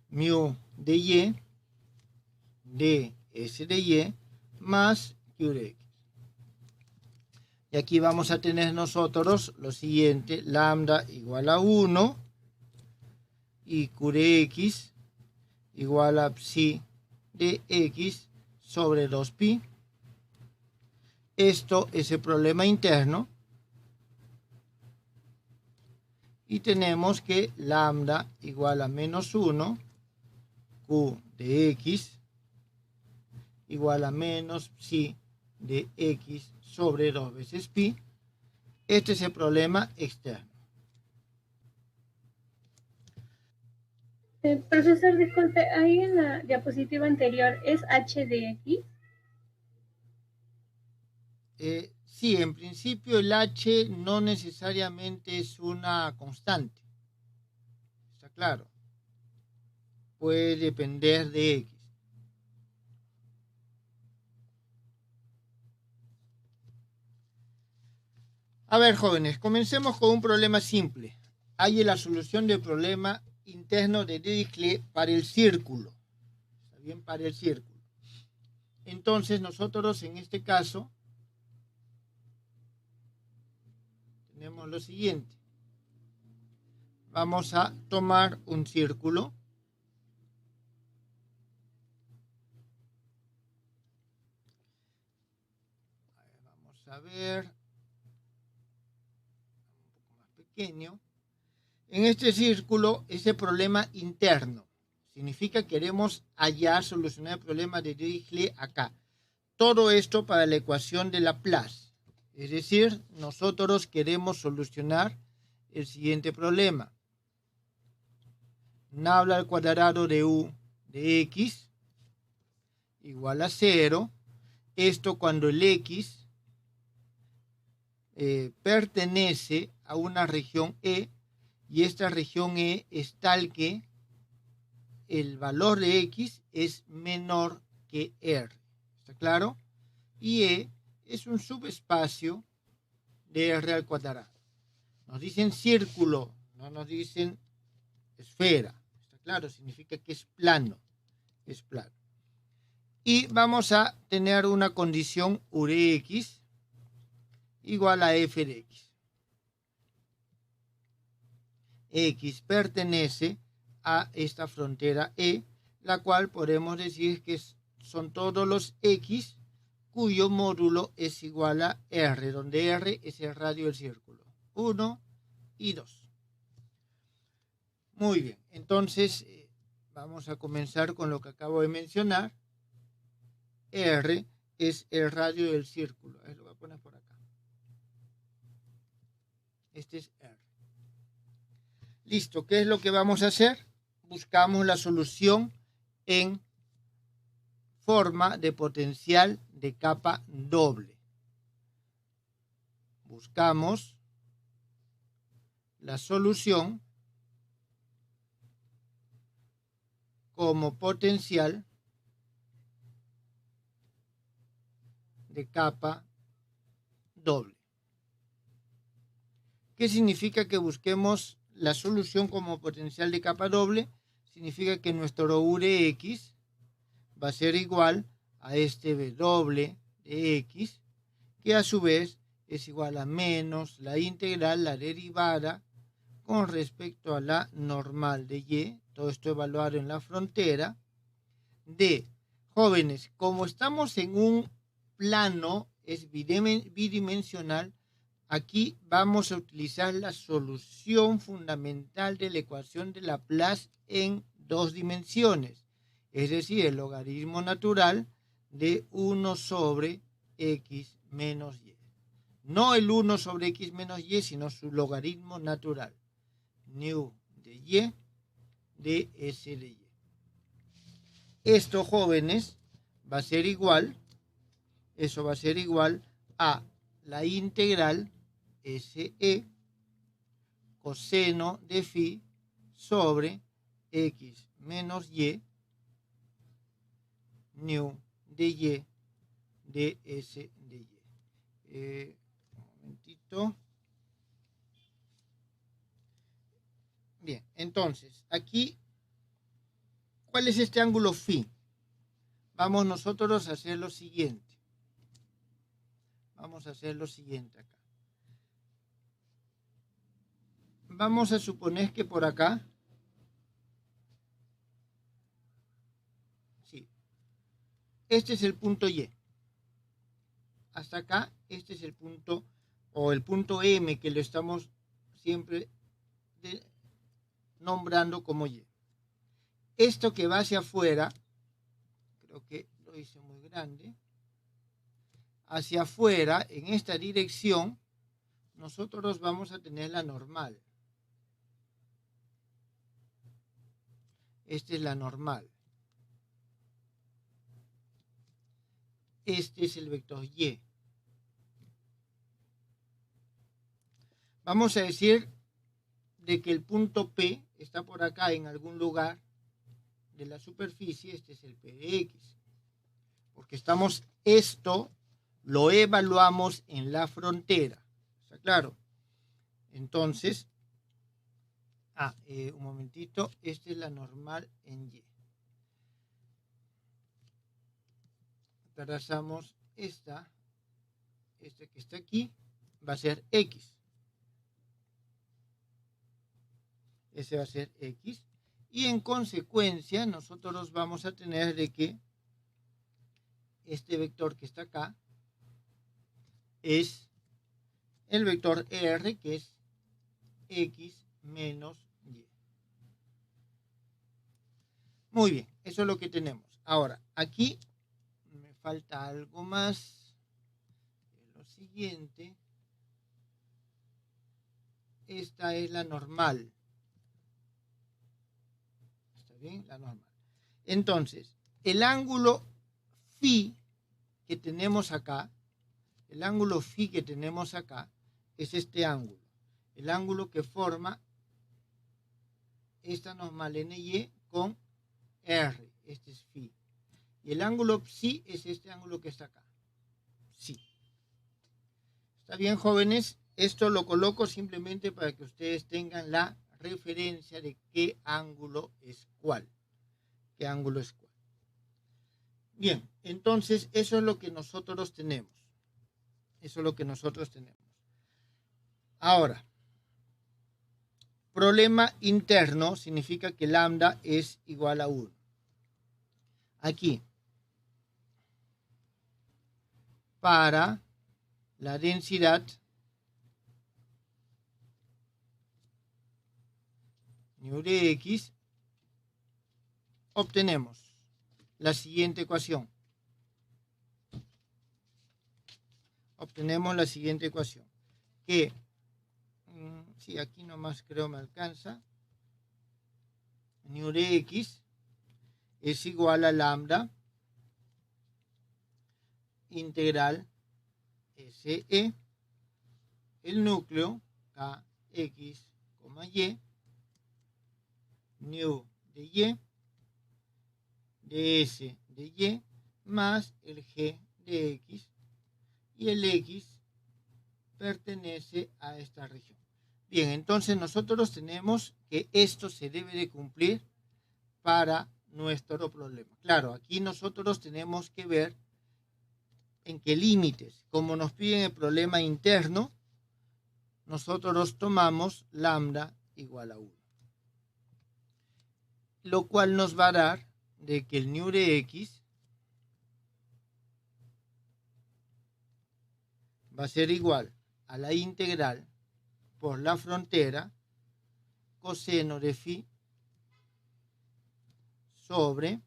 mu de y de S de y más Q de x. Y aquí vamos a tener nosotros lo siguiente: lambda igual a 1 y Q de x igual a psi de x sobre 2pi. Esto es el problema interno. Y tenemos que lambda igual a menos 1, Q de x igual a menos psi de x sobre 2 veces pi. Este es el problema externo. Profesor, disculpe, ahí en la diapositiva anterior, ¿es h de x? Sí, en principio el h no necesariamente es una constante. Está claro. Puede depender de x. A ver, jóvenes, comencemos con un problema simple. Hay la solución del problema interno de Dirichlet para el círculo. ¿Está bien? Para el círculo. Entonces, nosotros en este caso tenemos lo siguiente. Vamos a tomar un círculo. Vamos a ver. Un poco más pequeño. En este círculo, ese problema interno. Significa que queremos hallar, solucionar el problema de Dirichlet acá. Todo esto para la ecuación de Laplace. Es decir, nosotros queremos solucionar el siguiente problema. Nabla al cuadrado de u de x igual a 0. Esto cuando el x pertenece a una región E y esta región E es tal que el valor de x es menor que R. ¿Está claro? Y E es un subespacio de R al cuadrado. Nos dicen círculo, no nos dicen esfera. ¿Está claro? Significa que es plano. Es plano. Y vamos a tener una condición U de x igual a f de x. X pertenece a esta frontera E, la cual podemos decir que son todos los x cuyo módulo es igual a R, donde R es el radio del círculo. 1 y 2. Muy bien, entonces vamos a comenzar con lo que acabo de mencionar. R es el radio del círculo. Lo voy a poner por acá. Este es R. Listo, ¿qué es lo que vamos a hacer? Buscamos la solución en forma de potencial de capa doble. Buscamos la solución como potencial de capa doble. ¿Qué significa que busquemos la solución como potencial de capa doble? Significa que nuestro U de x va a ser igual a este W de x, que a su vez es igual a menos la integral, la derivada, con respecto a la normal de y, todo esto evaluado en la frontera, de, jóvenes, como estamos en un plano, es bidimensional, aquí vamos a utilizar la solución fundamental de la ecuación de Laplace en dos dimensiones, es decir, el logaritmo natural de 1 sobre x menos y. No el 1 sobre x menos y, sino su logaritmo natural. Nu de y de s de y. Esto, jóvenes, va a ser igual, eso va a ser igual a la integral SE coseno de phi sobre x menos y nu de y de s de y. Un momentito. Bien, entonces, aquí, ¿cuál es este ángulo phi? Vamos nosotros a hacer lo siguiente. Vamos a hacer lo siguiente acá. Vamos a suponer que por acá, sí, este es el punto Y. Hasta acá, este es el punto, o el punto M, que lo estamos siempre nombrando como Y. Esto que va hacia afuera, creo que lo hice muy grande, hacia afuera, en esta dirección, nosotros vamos a tener la normal. Esta es la normal. Este es el vector Y. Vamos a decir de que el punto P está por acá en algún lugar de la superficie. Este es el P de X. Porque esto lo evaluamos en la frontera. ¿Está claro? Entonces, un momentito, esta es la normal en Y. Trazamos esta que está aquí, va a ser X. Ese va a ser X. Y en consecuencia, nosotros vamos a tener de que este vector que está acá es el vector R, que es X menos Y. Muy bien, eso es lo que tenemos. Ahora, aquí me falta algo más. Lo siguiente, esta es la normal. ¿Está bien? La normal. Entonces, el ángulo phi que tenemos acá, es este ángulo. El ángulo que forma esta normal NY con R. Este es phi. Y el ángulo psi es este ángulo que está acá. Psi. ¿Está bien, jóvenes? Esto lo coloco simplemente para que ustedes tengan la referencia de qué ángulo es cuál. ¿Qué ángulo es cuál? Bien, entonces eso es lo que nosotros tenemos. Eso es lo que nosotros tenemos. Ahora, problema interno significa que lambda es igual a 1. Aquí, para la densidad nu de X, obtenemos la siguiente ecuación. Que, sí, aquí nomás creo me alcanza. Nu de X es igual a lambda integral SE, el núcleo KX, Y, nu de Y, de S de Y, más el G de X, y el X pertenece a esta región. Bien, entonces nosotros tenemos que esto se debe de cumplir para nuestro problema. Claro, aquí nosotros tenemos que ver en qué límites. Como nos piden el problema interno, nosotros tomamos lambda igual a 1. Lo cual nos va a dar de que el nu de X va a ser igual a la integral por la frontera coseno de phi sobre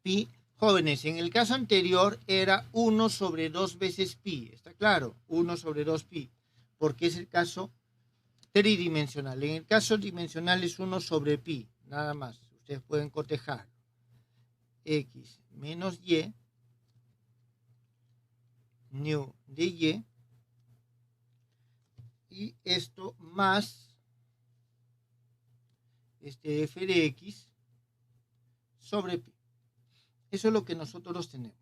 pi. Jóvenes, en el caso anterior era 1 sobre 2 veces pi, ¿está claro? 1 sobre 2 pi, porque es el caso tridimensional. En el caso dimensional es 1 sobre pi, nada más. Ustedes pueden cotejar X menos Y, nu de y esto más este f de X sobre pi. Eso es lo que nosotros tenemos.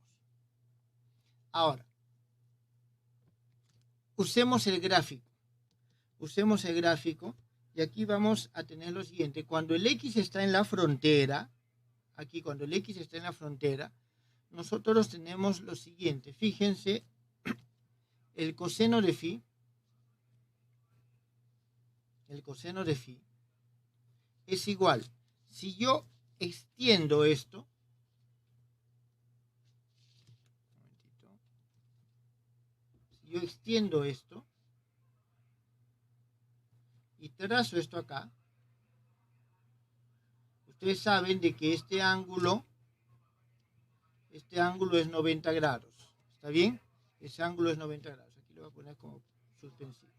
Ahora, usemos el gráfico y aquí vamos a tener lo siguiente. Cuando el X está en la frontera, nosotros tenemos lo siguiente. Fíjense, el coseno de phi es igual. Si yo extiendo esto, y trazo esto acá, ustedes saben de que este ángulo es 90 grados. ¿Está bien? Ese ángulo es 90 grados. Aquí lo voy a poner como suspensivos.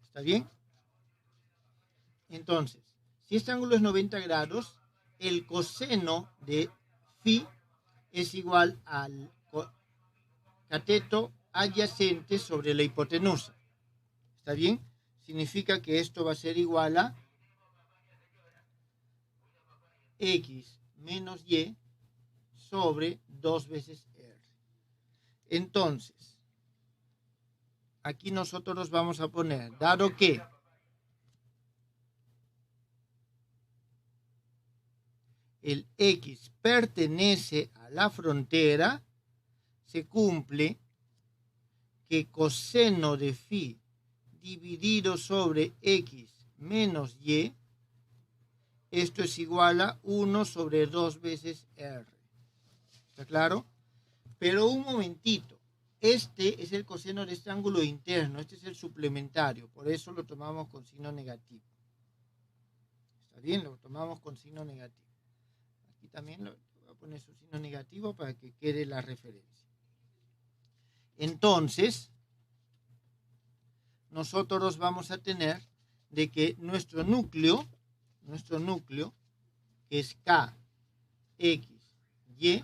¿Está bien? Entonces, si este ángulo es 90 grados, el coseno de phi es igual al cateto adyacente sobre la hipotenusa. ¿Está bien? Significa que esto va a ser igual a x menos y sobre 2 veces r. Entonces, aquí nosotros vamos a poner, dado que el x pertenece a la frontera, se cumple que coseno de phi dividido sobre x menos y, esto es igual a 1 sobre 2 veces r. ¿Está claro? Pero un momentito, este es el coseno de este ángulo interno, este es el suplementario, por eso lo tomamos con signo negativo. ¿Está bien? Lo tomamos con signo negativo. Aquí también lo voy a poner su signo negativo para que quede la referencia. Entonces, nosotros vamos a tener de que nuestro núcleo, que es K, X, Y,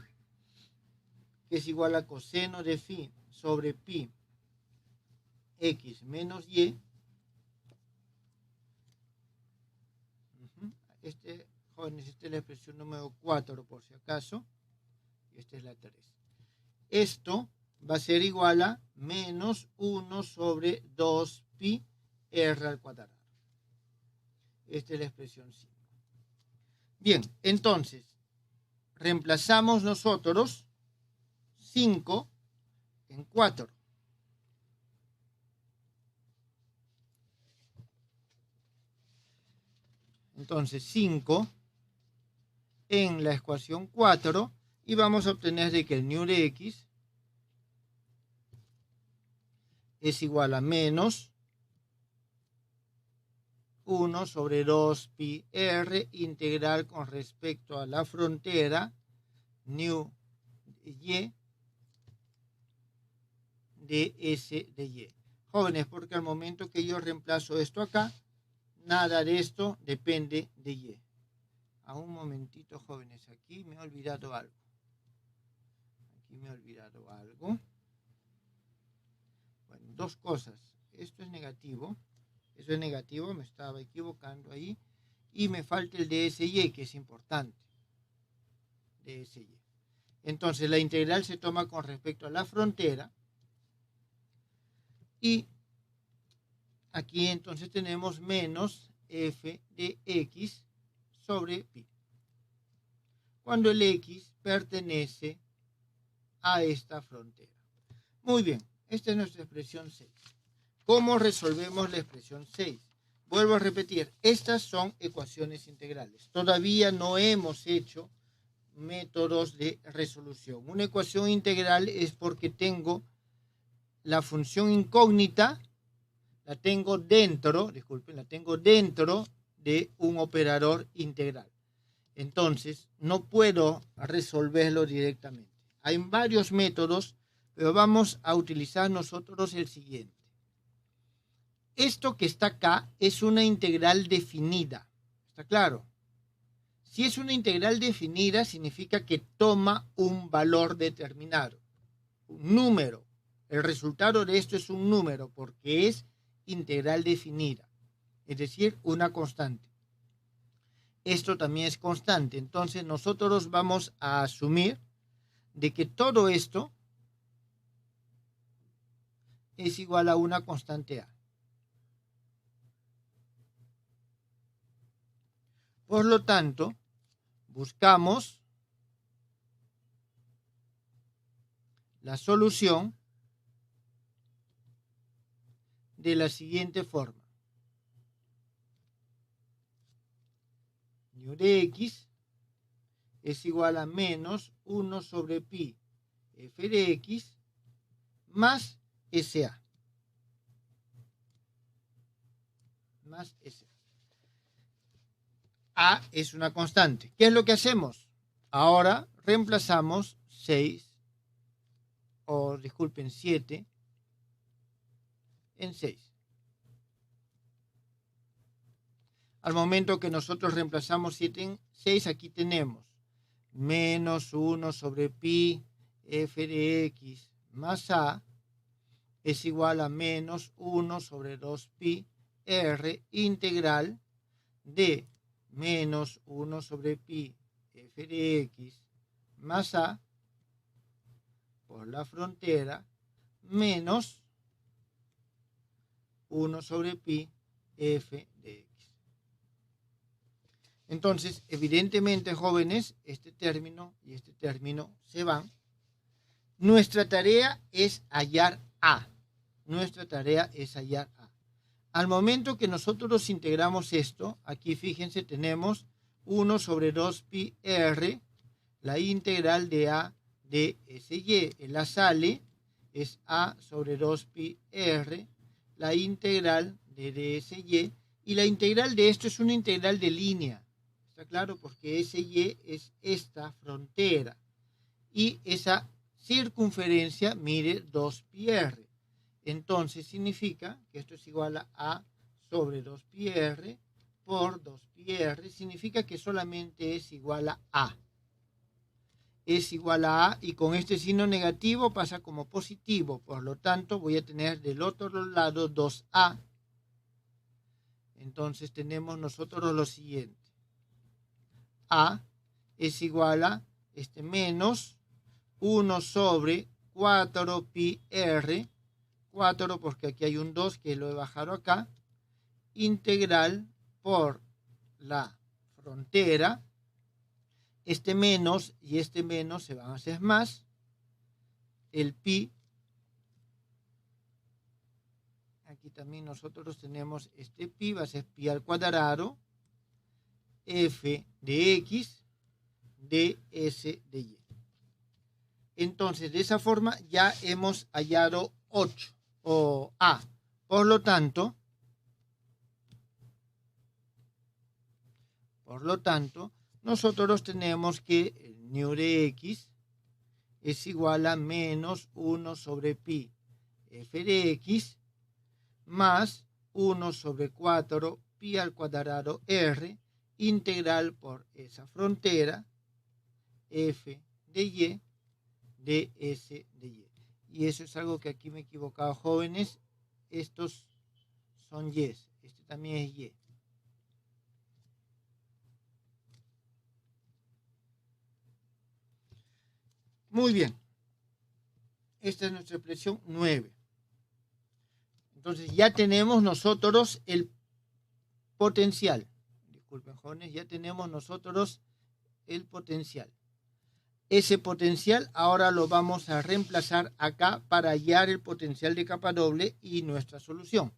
que es igual a coseno de phi sobre pi X menos Y. Jóvenes, esta es la expresión número 4 por si acaso, y esta es la 3. Esto va a ser igual a menos 1 sobre 2 pi r al cuadrado. Esta es la expresión 5. Bien, entonces, reemplazamos nosotros 5 en 4. Entonces 5 en la ecuación 4 y vamos a obtener de que el nu de x es igual a menos 1 sobre 2 pi r integral con respecto a la frontera nu y de s de y. Jóvenes, porque al momento que yo reemplazo esto acá, nada de esto depende de y. A un momentito, jóvenes, aquí me he olvidado algo. Bueno, dos cosas. Esto es negativo. Eso es negativo, me estaba equivocando ahí. Y me falta el dsy, que es importante. dsy. Entonces, la integral se toma con respecto a la frontera. Y aquí entonces tenemos menos f de x sobre pi. Cuando el x pertenece a esta frontera. Muy bien, esta es nuestra expresión 6. ¿Cómo resolvemos la expresión 6? Vuelvo a repetir, estas son ecuaciones integrales. Todavía no hemos hecho métodos de resolución. Una ecuación integral es porque tengo la función incógnita, la tengo dentro de un operador integral. Entonces, no puedo resolverlo directamente. Hay varios métodos, pero vamos a utilizar nosotros el siguiente. Esto que está acá es una integral definida. ¿Está claro? Si es una integral definida, significa que toma un valor determinado, un número. El resultado de esto es un número porque es integral definida, es decir, una constante. Esto también es constante. Entonces nosotros vamos a asumir de que todo esto es igual a una constante A. Por lo tanto, buscamos la solución de la siguiente forma. Nu de x es igual a menos 1 sobre pi f de x más SA. Más SA. A es una constante. ¿Qué es lo que hacemos? Ahora reemplazamos 7 en 6. Al momento que nosotros reemplazamos 7 en 6, aquí tenemos menos 1 sobre pi f de x más a es igual a menos 1 sobre 2 pi r integral de menos 1 sobre pi f de x más a por la frontera menos 1 sobre pi f de x. Entonces, evidentemente, jóvenes, este término y este término se van. Nuestra tarea es hallar a. Nuestra tarea es hallar a. Al momento que nosotros integramos esto, aquí fíjense, tenemos 1 sobre 2 pi r, la integral de a de sy. El a sale, es a sobre 2 pi r, la integral de dsy, y la integral de esto es una integral de línea. ¿Está claro? Porque sy es esta frontera. Y esa circunferencia mide 2 pi r. Entonces significa que esto es igual a sobre 2 pi r por 2 pi r. Significa que solamente es igual a a. Es igual a a y con este signo negativo pasa como positivo. Por lo tanto voy a tener del otro lado 2a. Entonces tenemos nosotros lo siguiente. A es igual a menos 1 sobre 4 pi r, 4 porque aquí hay un 2 que lo he bajado acá, integral por la frontera, este menos y este menos se van a hacer más, el pi, aquí también nosotros tenemos este pi, va a ser pi al cuadrado, f de x, ds de y. Entonces, de esa forma ya hemos hallado 8 o a. Por lo tanto, nosotros tenemos que el nu de x es igual a menos 1 sobre pi f de x más 1 sobre 4 pi al cuadrado r integral por esa frontera f de y ds de y. Y eso es algo que aquí me he equivocado, jóvenes. Estos son y. Este también es y. Muy bien. Esta es nuestra expresión 9. Entonces ya tenemos nosotros el potencial. Disculpen, jóvenes, ya tenemos nosotros el potencial. Ese potencial ahora lo vamos a reemplazar acá para hallar el potencial de capa doble y nuestra solución.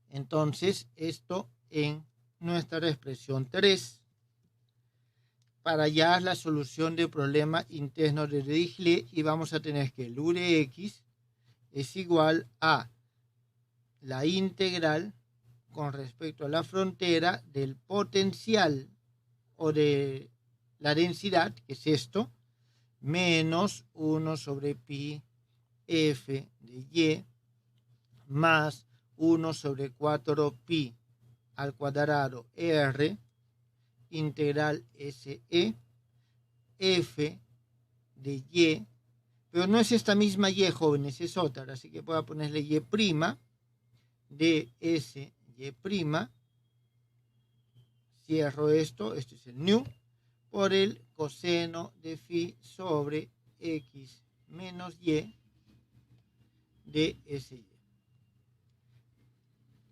Entonces, esto en nuestra expresión 3. Para hallar la solución del problema interno de Dirichlet, y vamos a tener que el u de x es igual a la integral con respecto a la frontera del potencial o de la densidad, que es esto, menos 1 sobre pi f de y más 1 sobre 4 pi al cuadrado r integral se f de y, pero no es esta misma y, jóvenes, es otra, así que voy a ponerle y prima de s y prima, cierro esto es el nu, por el coseno de phi sobre x menos y de sy.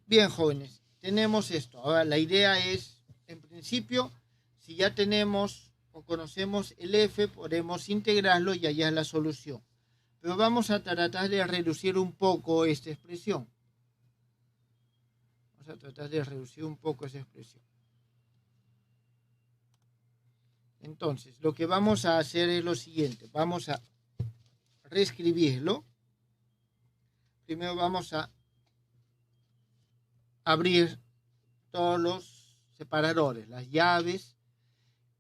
Bien, jóvenes, tenemos esto. Ahora la idea es, en principio, si ya tenemos o conocemos el f, podemos integrarlo y hallar la solución. Pero vamos a tratar de reducir un poco esta expresión. Vamos a tratar de reducir un poco esa expresión. Entonces, lo que vamos a hacer es lo siguiente. Vamos a reescribirlo. Primero vamos a abrir todos los separadores, las llaves,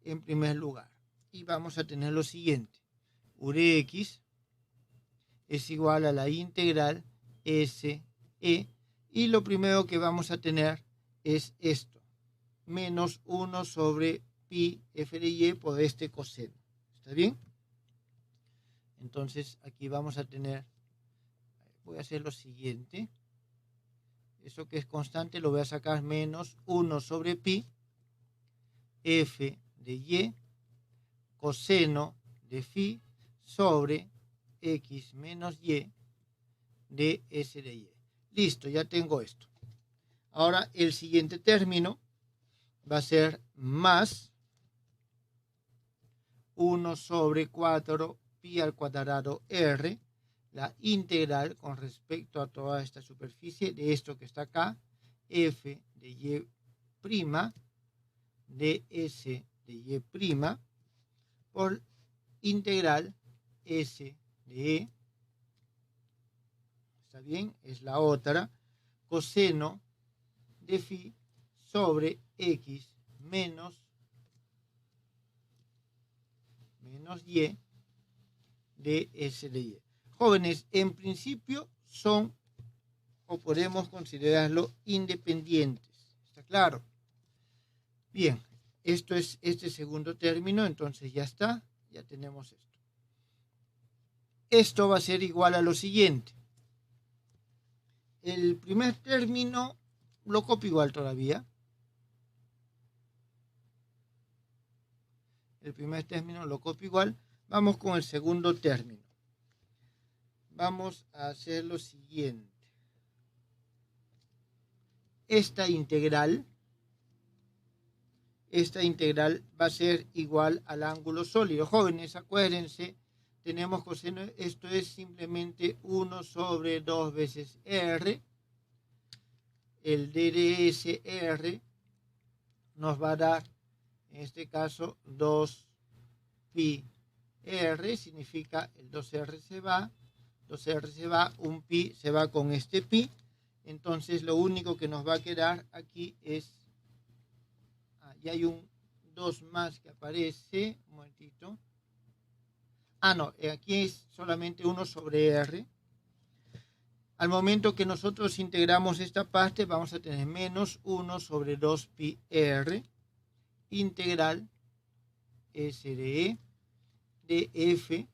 en primer lugar. Y vamos a tener lo siguiente. U de x es igual a la integral SE. Y lo primero que vamos a tener es esto, menos 1 sobre pi f de y por este coseno. ¿Está bien? Entonces aquí vamos a tener, voy a hacer lo siguiente, eso que es constante lo voy a sacar menos 1 sobre pi f de y coseno de phi sobre x menos y de s de y. Listo, ya tengo esto. Ahora el siguiente término va a ser más 1 sobre 4 pi al cuadrado r, la integral con respecto a toda esta superficie de esto que está acá, f de y prima de s de y prima por integral s de e. ¿Está bien? Es la otra, coseno de phi sobre x menos y de s de y. Jóvenes, en principio son, o podemos considerarlo, independientes. ¿Está claro? Bien, esto es este segundo término, entonces ya está, ya tenemos esto. Esto va a ser igual a lo siguiente. El primer término lo copio igual todavía. El primer término lo copio igual. Vamos con el segundo término. Vamos a hacer lo siguiente. Esta integral va a ser igual al ángulo sólido. Jóvenes, acuérdense, tenemos coseno, esto es simplemente 1 sobre 2 veces r. El d de s r nos va a dar, en este caso, 2 pi r, significa el 2r se va, 2r se va, un pi se va con este pi. Entonces lo único que nos va a quedar aquí es, y hay un 2 más que aparece, un momentito. No, aquí es solamente 1 sobre r. Al momento que nosotros integramos esta parte, vamos a tener menos 1 sobre 2 pi r integral s de e de f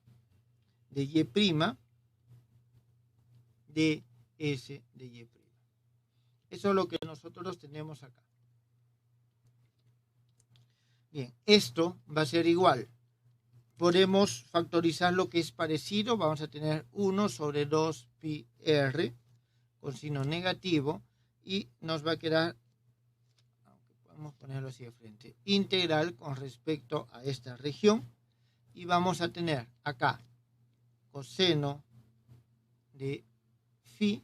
de y prima de s de y prima. Eso es lo que nosotros tenemos acá. Bien, esto va a ser igual. Podemos factorizar lo que es parecido. Vamos a tener 1 sobre 2 pi r con signo negativo y nos va a quedar, aunque podemos ponerlo así de frente, integral con respecto a esta región. Y vamos a tener acá coseno de phi.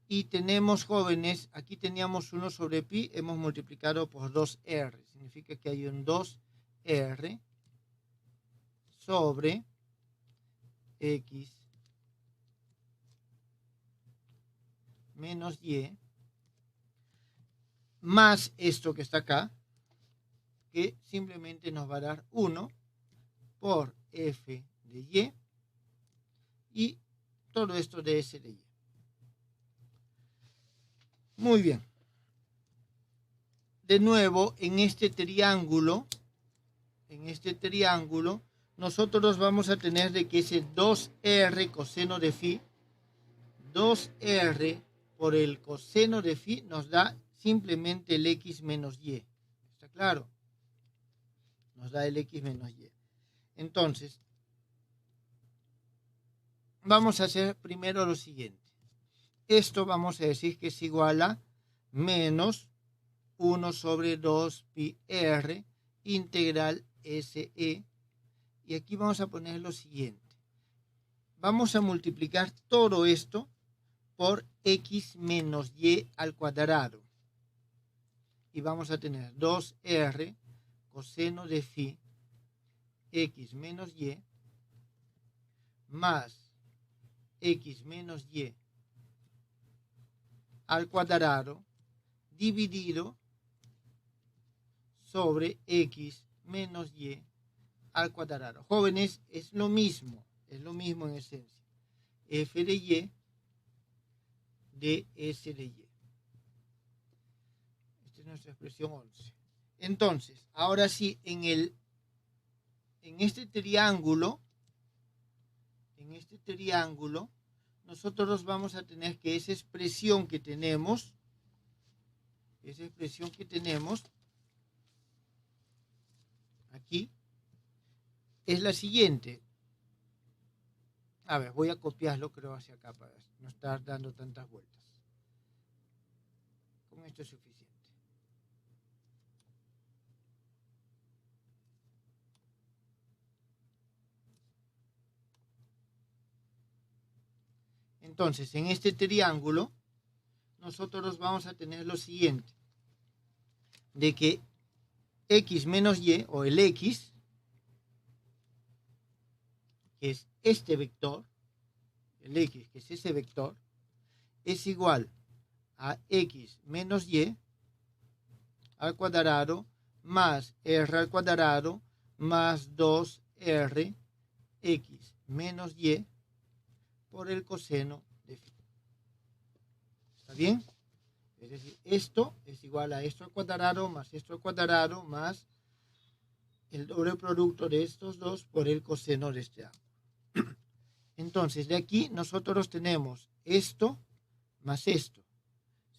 Y tenemos, jóvenes, aquí teníamos 1 sobre pi, hemos multiplicado por 2r. Significa que hay un 2r sobre x menos y más esto que está acá, que simplemente nos va a dar 1 por f de y todo esto de s de y. Muy bien. De nuevo, en este triángulo, nosotros vamos a tener de que ese 2r coseno de phi, 2r por el coseno de phi nos da simplemente el x menos y. ¿Está claro? Nos da el x menos y. Entonces, vamos a hacer primero lo siguiente. Esto vamos a decir que es igual a menos 1 sobre 2 pi r integral SE. Y aquí vamos a poner lo siguiente. Vamos a multiplicar todo esto por x menos y al cuadrado. Y vamos a tener 2r coseno de phi x menos y más x menos y al cuadrado dividido sobre x menos y al cuadrado. Jóvenes, es lo mismo en esencia. F de y de S de y. Este es nuestra expresión 11. Entonces, ahora sí, en este triángulo, nosotros vamos a tener que esa expresión que tenemos, aquí, es la siguiente. A ver, voy a copiarlo, creo, hacia acá para no estar dando tantas vueltas. Con esto es suficiente. Entonces, en este triángulo, nosotros vamos a tener lo siguiente. De que x menos y, o el x, que es este vector, el x, que es ese vector, es igual a x menos y al cuadrado más r al cuadrado más 2r x menos y por el coseno de phi. ¿Está bien? Es decir, esto es igual a esto al cuadrado más esto al cuadrado más el doble producto de estos dos por el coseno de este ángulo. Entonces, de aquí nosotros tenemos esto más esto.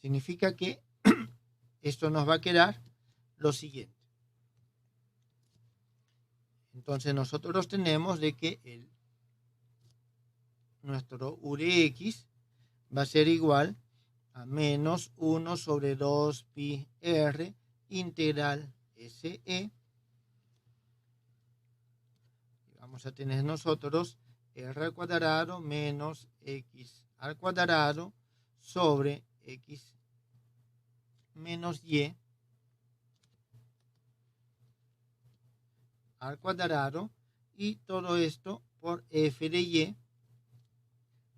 Significa que esto nos va a quedar lo siguiente. Entonces, nosotros tenemos de que nuestro u de x va a ser igual a menos 1 sobre 2 pi r integral SE. Vamos a tener nosotros r al cuadrado menos x al cuadrado sobre x menos y al cuadrado y todo esto por f de y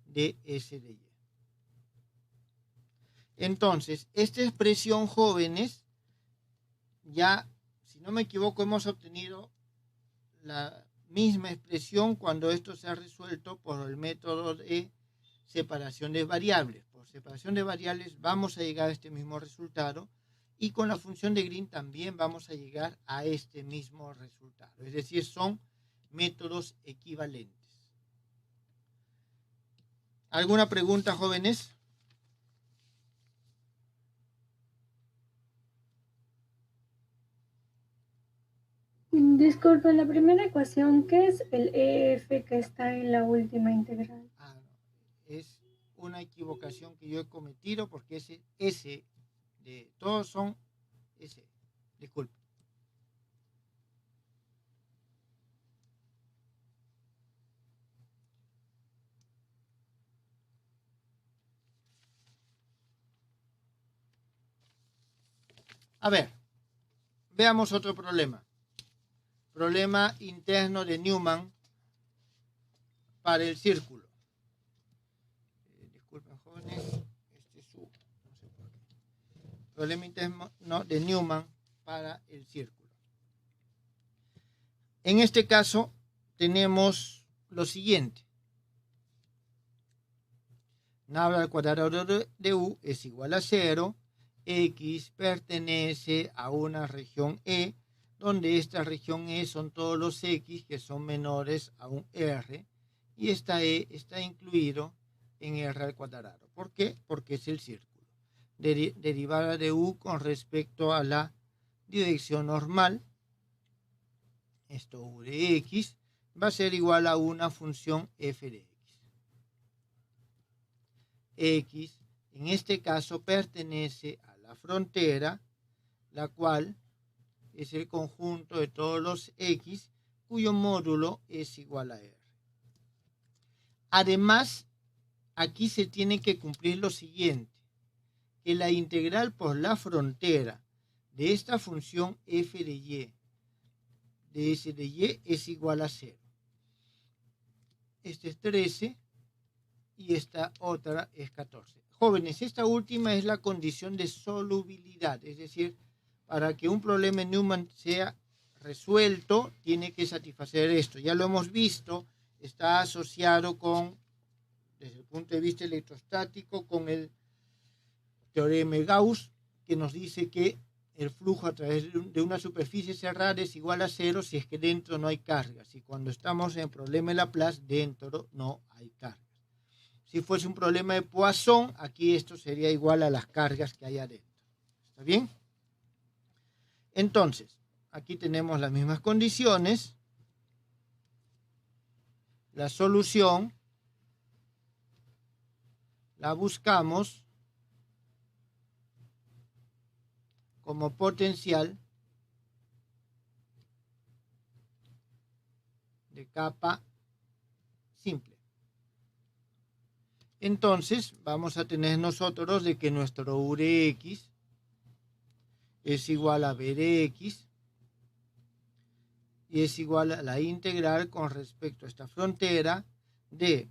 de s de y. Entonces, esta expresión, jóvenes, ya, si no me equivoco, hemos obtenido la misma expresión cuando esto se ha resuelto por el método de separación de variables. Por separación de variables vamos a llegar a este mismo resultado y con la función de Green también vamos a llegar a este mismo resultado. Es decir, son métodos equivalentes. ¿Alguna pregunta, jóvenes? Disculpe, la primera ecuación, ¿qué es el EF que está en la última integral? No, es una equivocación que yo he cometido porque ese S de todos son S. Disculpe. A ver, veamos otro problema. Problema interno de Newman para el círculo. Disculpen, jóvenes, este es su, no sé por qué. Problema interno de Newman para el círculo. En este caso tenemos lo siguiente. Nada al cuadrado de u es igual a 0. X pertenece a una región E, donde esta región E son todos los X que son menores a un R, y esta E está incluido en R al cuadrado. ¿Por qué? Porque es el círculo. Derivada de U con respecto a la dirección normal, esto U de X, va a ser igual a una función F de X. X, en este caso, pertenece a la frontera, la cual es el conjunto de todos los X, cuyo módulo es igual a R. Además, aquí se tiene que cumplir lo siguiente, que la integral por la frontera de esta función f de y, de s de y, es igual a 0. Este es 13 y esta otra es 14. Jóvenes, esta última es la condición de solubilidad, es decir, para que un problema en Newman sea resuelto, tiene que satisfacer esto. Ya lo hemos visto, está asociado con, desde el punto de vista electrostático, con el teorema de Gauss, que nos dice que el flujo a través de una superficie cerrada es igual a 0 si es que dentro no hay cargas. Y cuando estamos en problema de Laplace, dentro no hay cargas. Si fuese un problema de Poisson, aquí esto sería igual a las cargas que hay adentro. ¿Está bien? Entonces, aquí tenemos las mismas condiciones. La solución la buscamos como potencial de capa simple. Entonces, vamos a tener nosotros de que nuestro U de X es igual a B de X y es igual a la integral con respecto a esta frontera de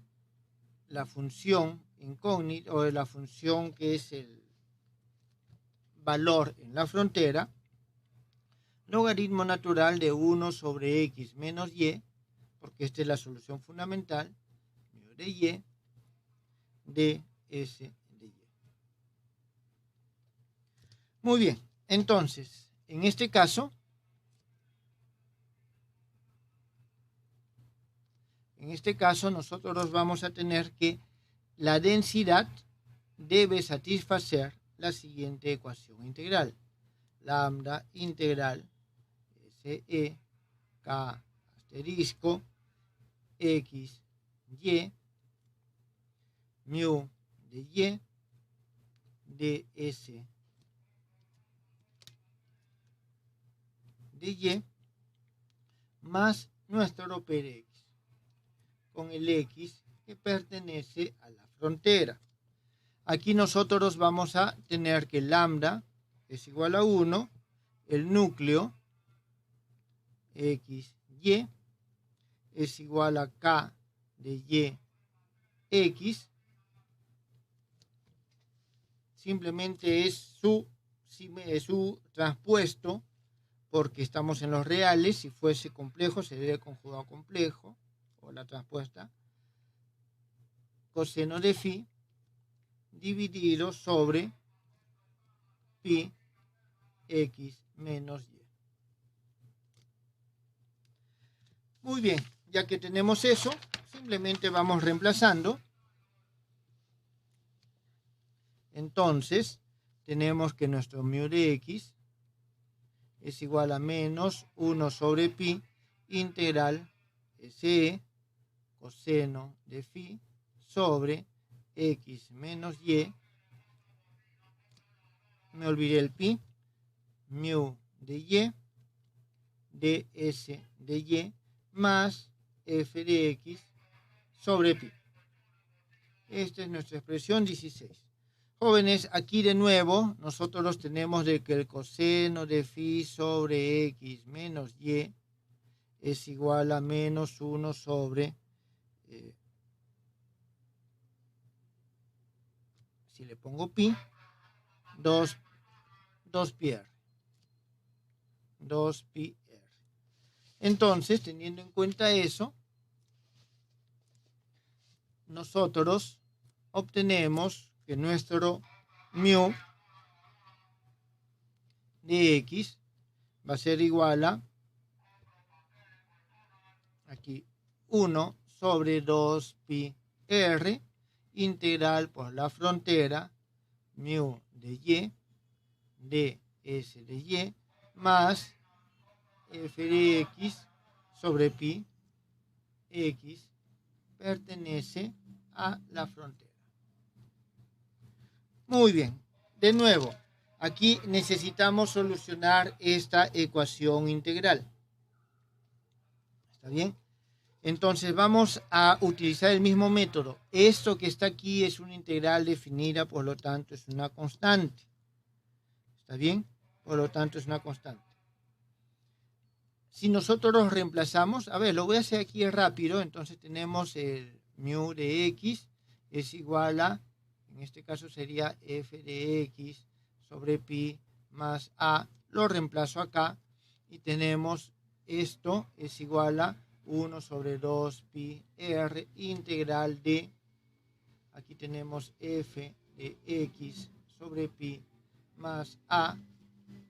la función incógnita o de la función que es el valor en la frontera, logaritmo natural de 1 sobre X menos Y, porque esta es la solución fundamental, mu de Y, de S de Y. Muy bien, entonces, en este caso, nosotros vamos a tener que la densidad debe satisfacer la siguiente ecuación integral. Lambda integral SE K asterisco X Y mu de Y de S de Y más nuestro P de X con el X que pertenece a la frontera. Aquí nosotros vamos a tener que lambda es igual a 1, el núcleo XY es igual a K de Y X, simplemente es su transpuesto, porque estamos en los reales. Si fuese complejo sería conjugado complejo, o la transpuesta, coseno de phi dividido sobre pi x menos y. Muy bien, ya que tenemos eso, simplemente vamos reemplazando. Entonces, tenemos que nuestro mu de x es igual a menos 1 sobre pi integral SE coseno de phi sobre x menos y, me olvidé el pi, mu de y, de s de y, más f de x sobre pi. Esta es nuestra expresión 16. Jóvenes, aquí de nuevo nosotros tenemos de que el coseno de phi sobre x menos y es igual a menos 1 sobre, si le pongo pi, 2 pi r. 2 pi r. Entonces, teniendo en cuenta eso, nosotros obtenemos que nuestro mu de x va a ser igual a, aquí, 1 sobre 2 pi r integral por la frontera mu de y de s de y más f de x sobre pi x pertenece a la frontera. Muy bien, de nuevo, aquí necesitamos solucionar esta ecuación integral. ¿Está bien? Entonces vamos a utilizar el mismo método. Esto que está aquí es una integral definida, por lo tanto es una constante. ¿Está bien? Por lo tanto es una constante. Si nosotros reemplazamos, a ver, lo voy a hacer aquí rápido. Entonces tenemos el mu de x es igual a, en este caso sería f de x sobre pi más a, lo reemplazo acá y tenemos esto es igual a 1 sobre 2 pi r integral de, aquí tenemos f de x sobre pi más a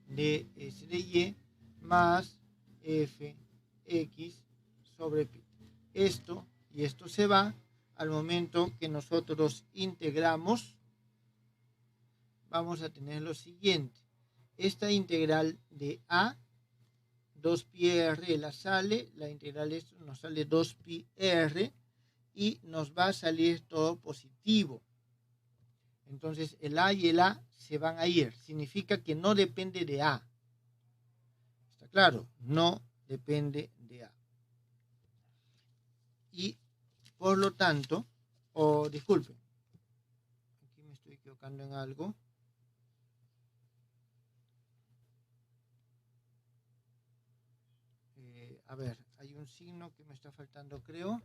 de S de Y más Fx sobre pi. Esto y esto se va al momento que nosotros integramos. Vamos a tener lo siguiente. Esta integral de A, 2πr la sale, la integral de esto nos sale 2πr y nos va a salir todo positivo. Entonces el A y el A se van a ir. Significa que no depende de A. ¿Está claro? No depende de A. Y por lo tanto, disculpen, aquí me estoy equivocando en algo. A ver, hay un signo que me está faltando, creo.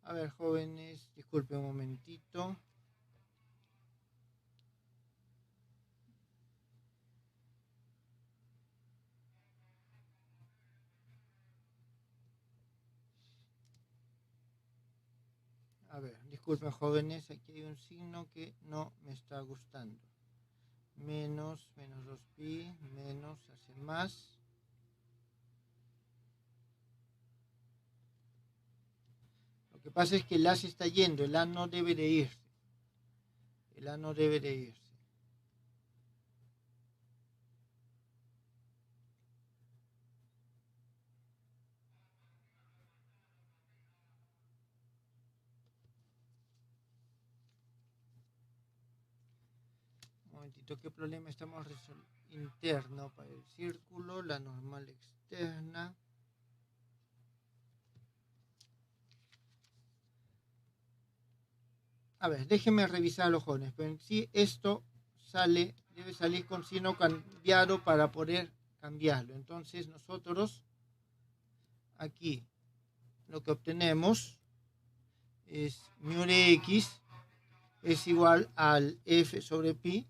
A ver, jóvenes, disculpen un momentito. A ver, disculpen jóvenes, aquí hay un signo que no me está gustando. Menos 2pi, menos hace más. Lo que pasa es que el A se está yendo, el A no debe de irse. El A no debe de irse. Un momentito, ¿qué problema estamos resolviendo? Interno para el círculo, la normal externa. A ver, déjenme revisar los jóvenes, pero en sí esto debe salir con signo cambiado para poder cambiarlo. Entonces nosotros aquí lo que obtenemos es mu de x es igual al f sobre pi,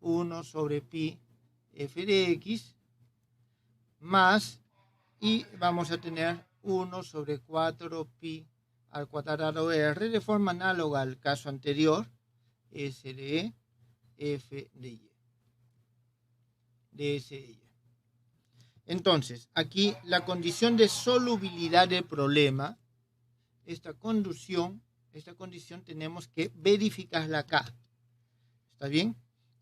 1 sobre pi f de x, más, y vamos a tener 1 sobre 4 pi al cuadrado r, de forma análoga al caso anterior, s de f de y, de s de y. Entonces, aquí la condición de solubilidad del problema, esta condición tenemos que verificarla acá. ¿Está bien?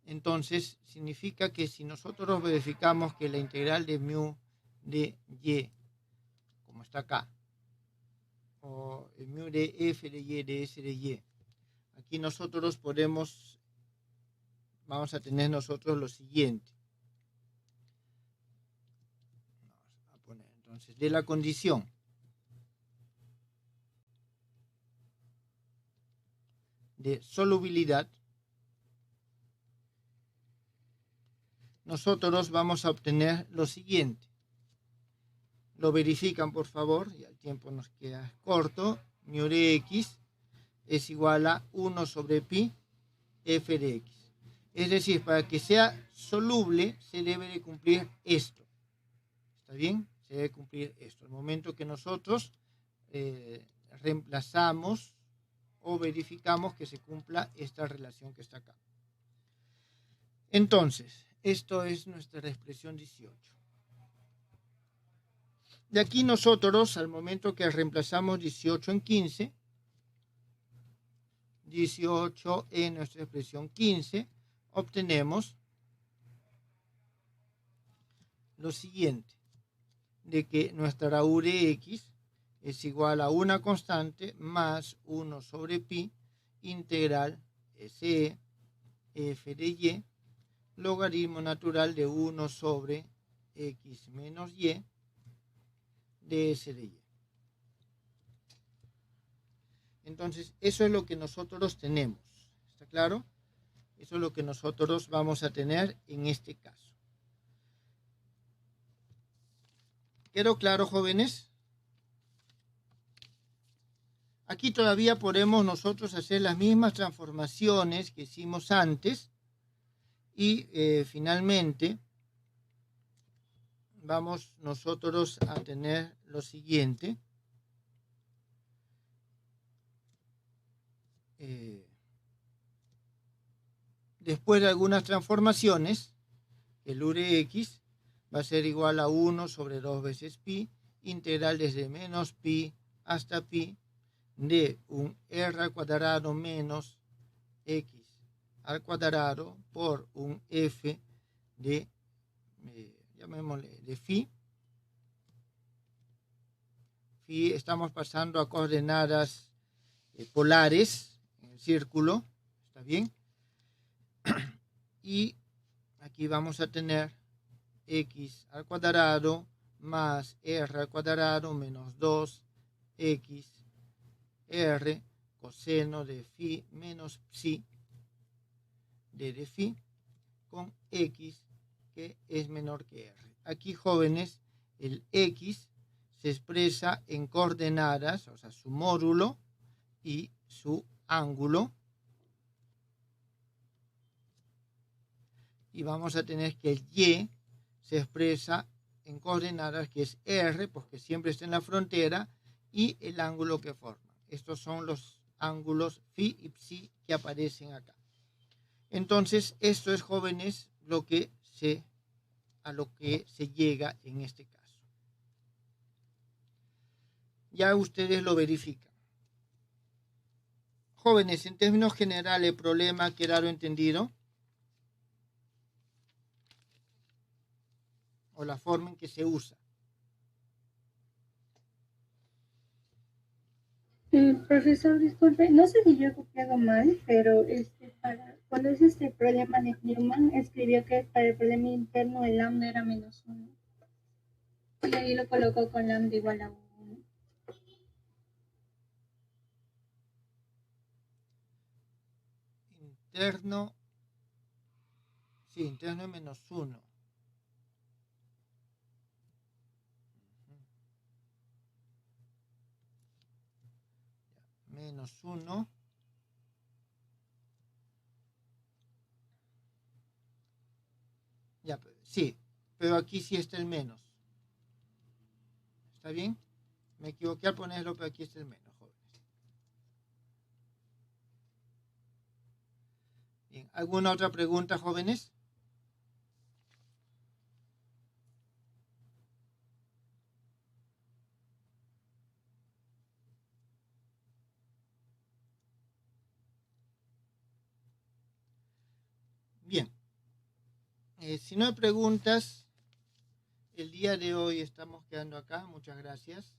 Entonces, significa que si nosotros verificamos que la integral de mu de y, como está acá, o el mu de f de y, de s de y, aquí nosotros vamos a tener nosotros lo siguiente. Vamos a poner entonces de la condición de solubilidad, nosotros vamos a obtener lo siguiente. Lo verifican, por favor, ya el tiempo nos queda corto. Mu de x es igual a 1 sobre pi f de x. Es decir, para que sea soluble se debe de cumplir esto. ¿Está bien? Se debe cumplir esto. El momento que nosotros reemplazamos o verificamos que se cumpla esta relación que está acá. Entonces, esto es nuestra expresión 18. De aquí nosotros, al momento que reemplazamos 18 en 15, 18 en nuestra expresión 15, obtenemos lo siguiente, de que nuestra U de x es igual a una constante más 1 sobre pi integral SE f de y logaritmo natural de 1 sobre x menos y de s de y. Entonces, eso es lo que nosotros tenemos. ¿Está claro? Eso es lo que nosotros vamos a tener en este caso. ¿Quedó claro, jóvenes? Aquí todavía podemos nosotros hacer las mismas transformaciones que hicimos antes y finalmente vamos nosotros a tener lo siguiente. Después de algunas transformaciones, el u de x va a ser igual a 1 sobre 2 veces pi, integral desde menos pi hasta pi de un r al cuadrado menos x al cuadrado por un f de, llamémosle, de phi. Phi estamos pasando a coordenadas polares en el círculo, ¿está bien? Y aquí vamos a tener x al cuadrado más r al cuadrado menos 2x r coseno de phi menos psi de phi con x que es menor que r. Aquí, jóvenes, el x se expresa en coordenadas, o sea, su módulo y su ángulo. Y vamos a tener que el y se expresa en coordenadas, que es r, porque siempre está en la frontera, y el ángulo que forma. Estos son los ángulos phi y psi que aparecen acá. Entonces, esto es, jóvenes, a lo que se llega en este caso. Ya ustedes lo verifican. Jóvenes, en términos generales, el problema quedado entendido. O la forma en que se usa. Profesor, disculpe, no sé si yo he copiado mal, pero cuando es este problema de Newman, escribió que para el problema interno el lambda era menos 1. Y ahí lo colocó con lambda igual a 1. Interno. Sí, interno es menos 1. Menos 1. Ya, sí, pero aquí sí está el menos. ¿Está bien? Me equivoqué al ponerlo, pero aquí está el menos, jóvenes. Bien, ¿alguna otra pregunta, jóvenes? Bien. Si no hay preguntas, el día de hoy estamos quedando acá. Muchas gracias.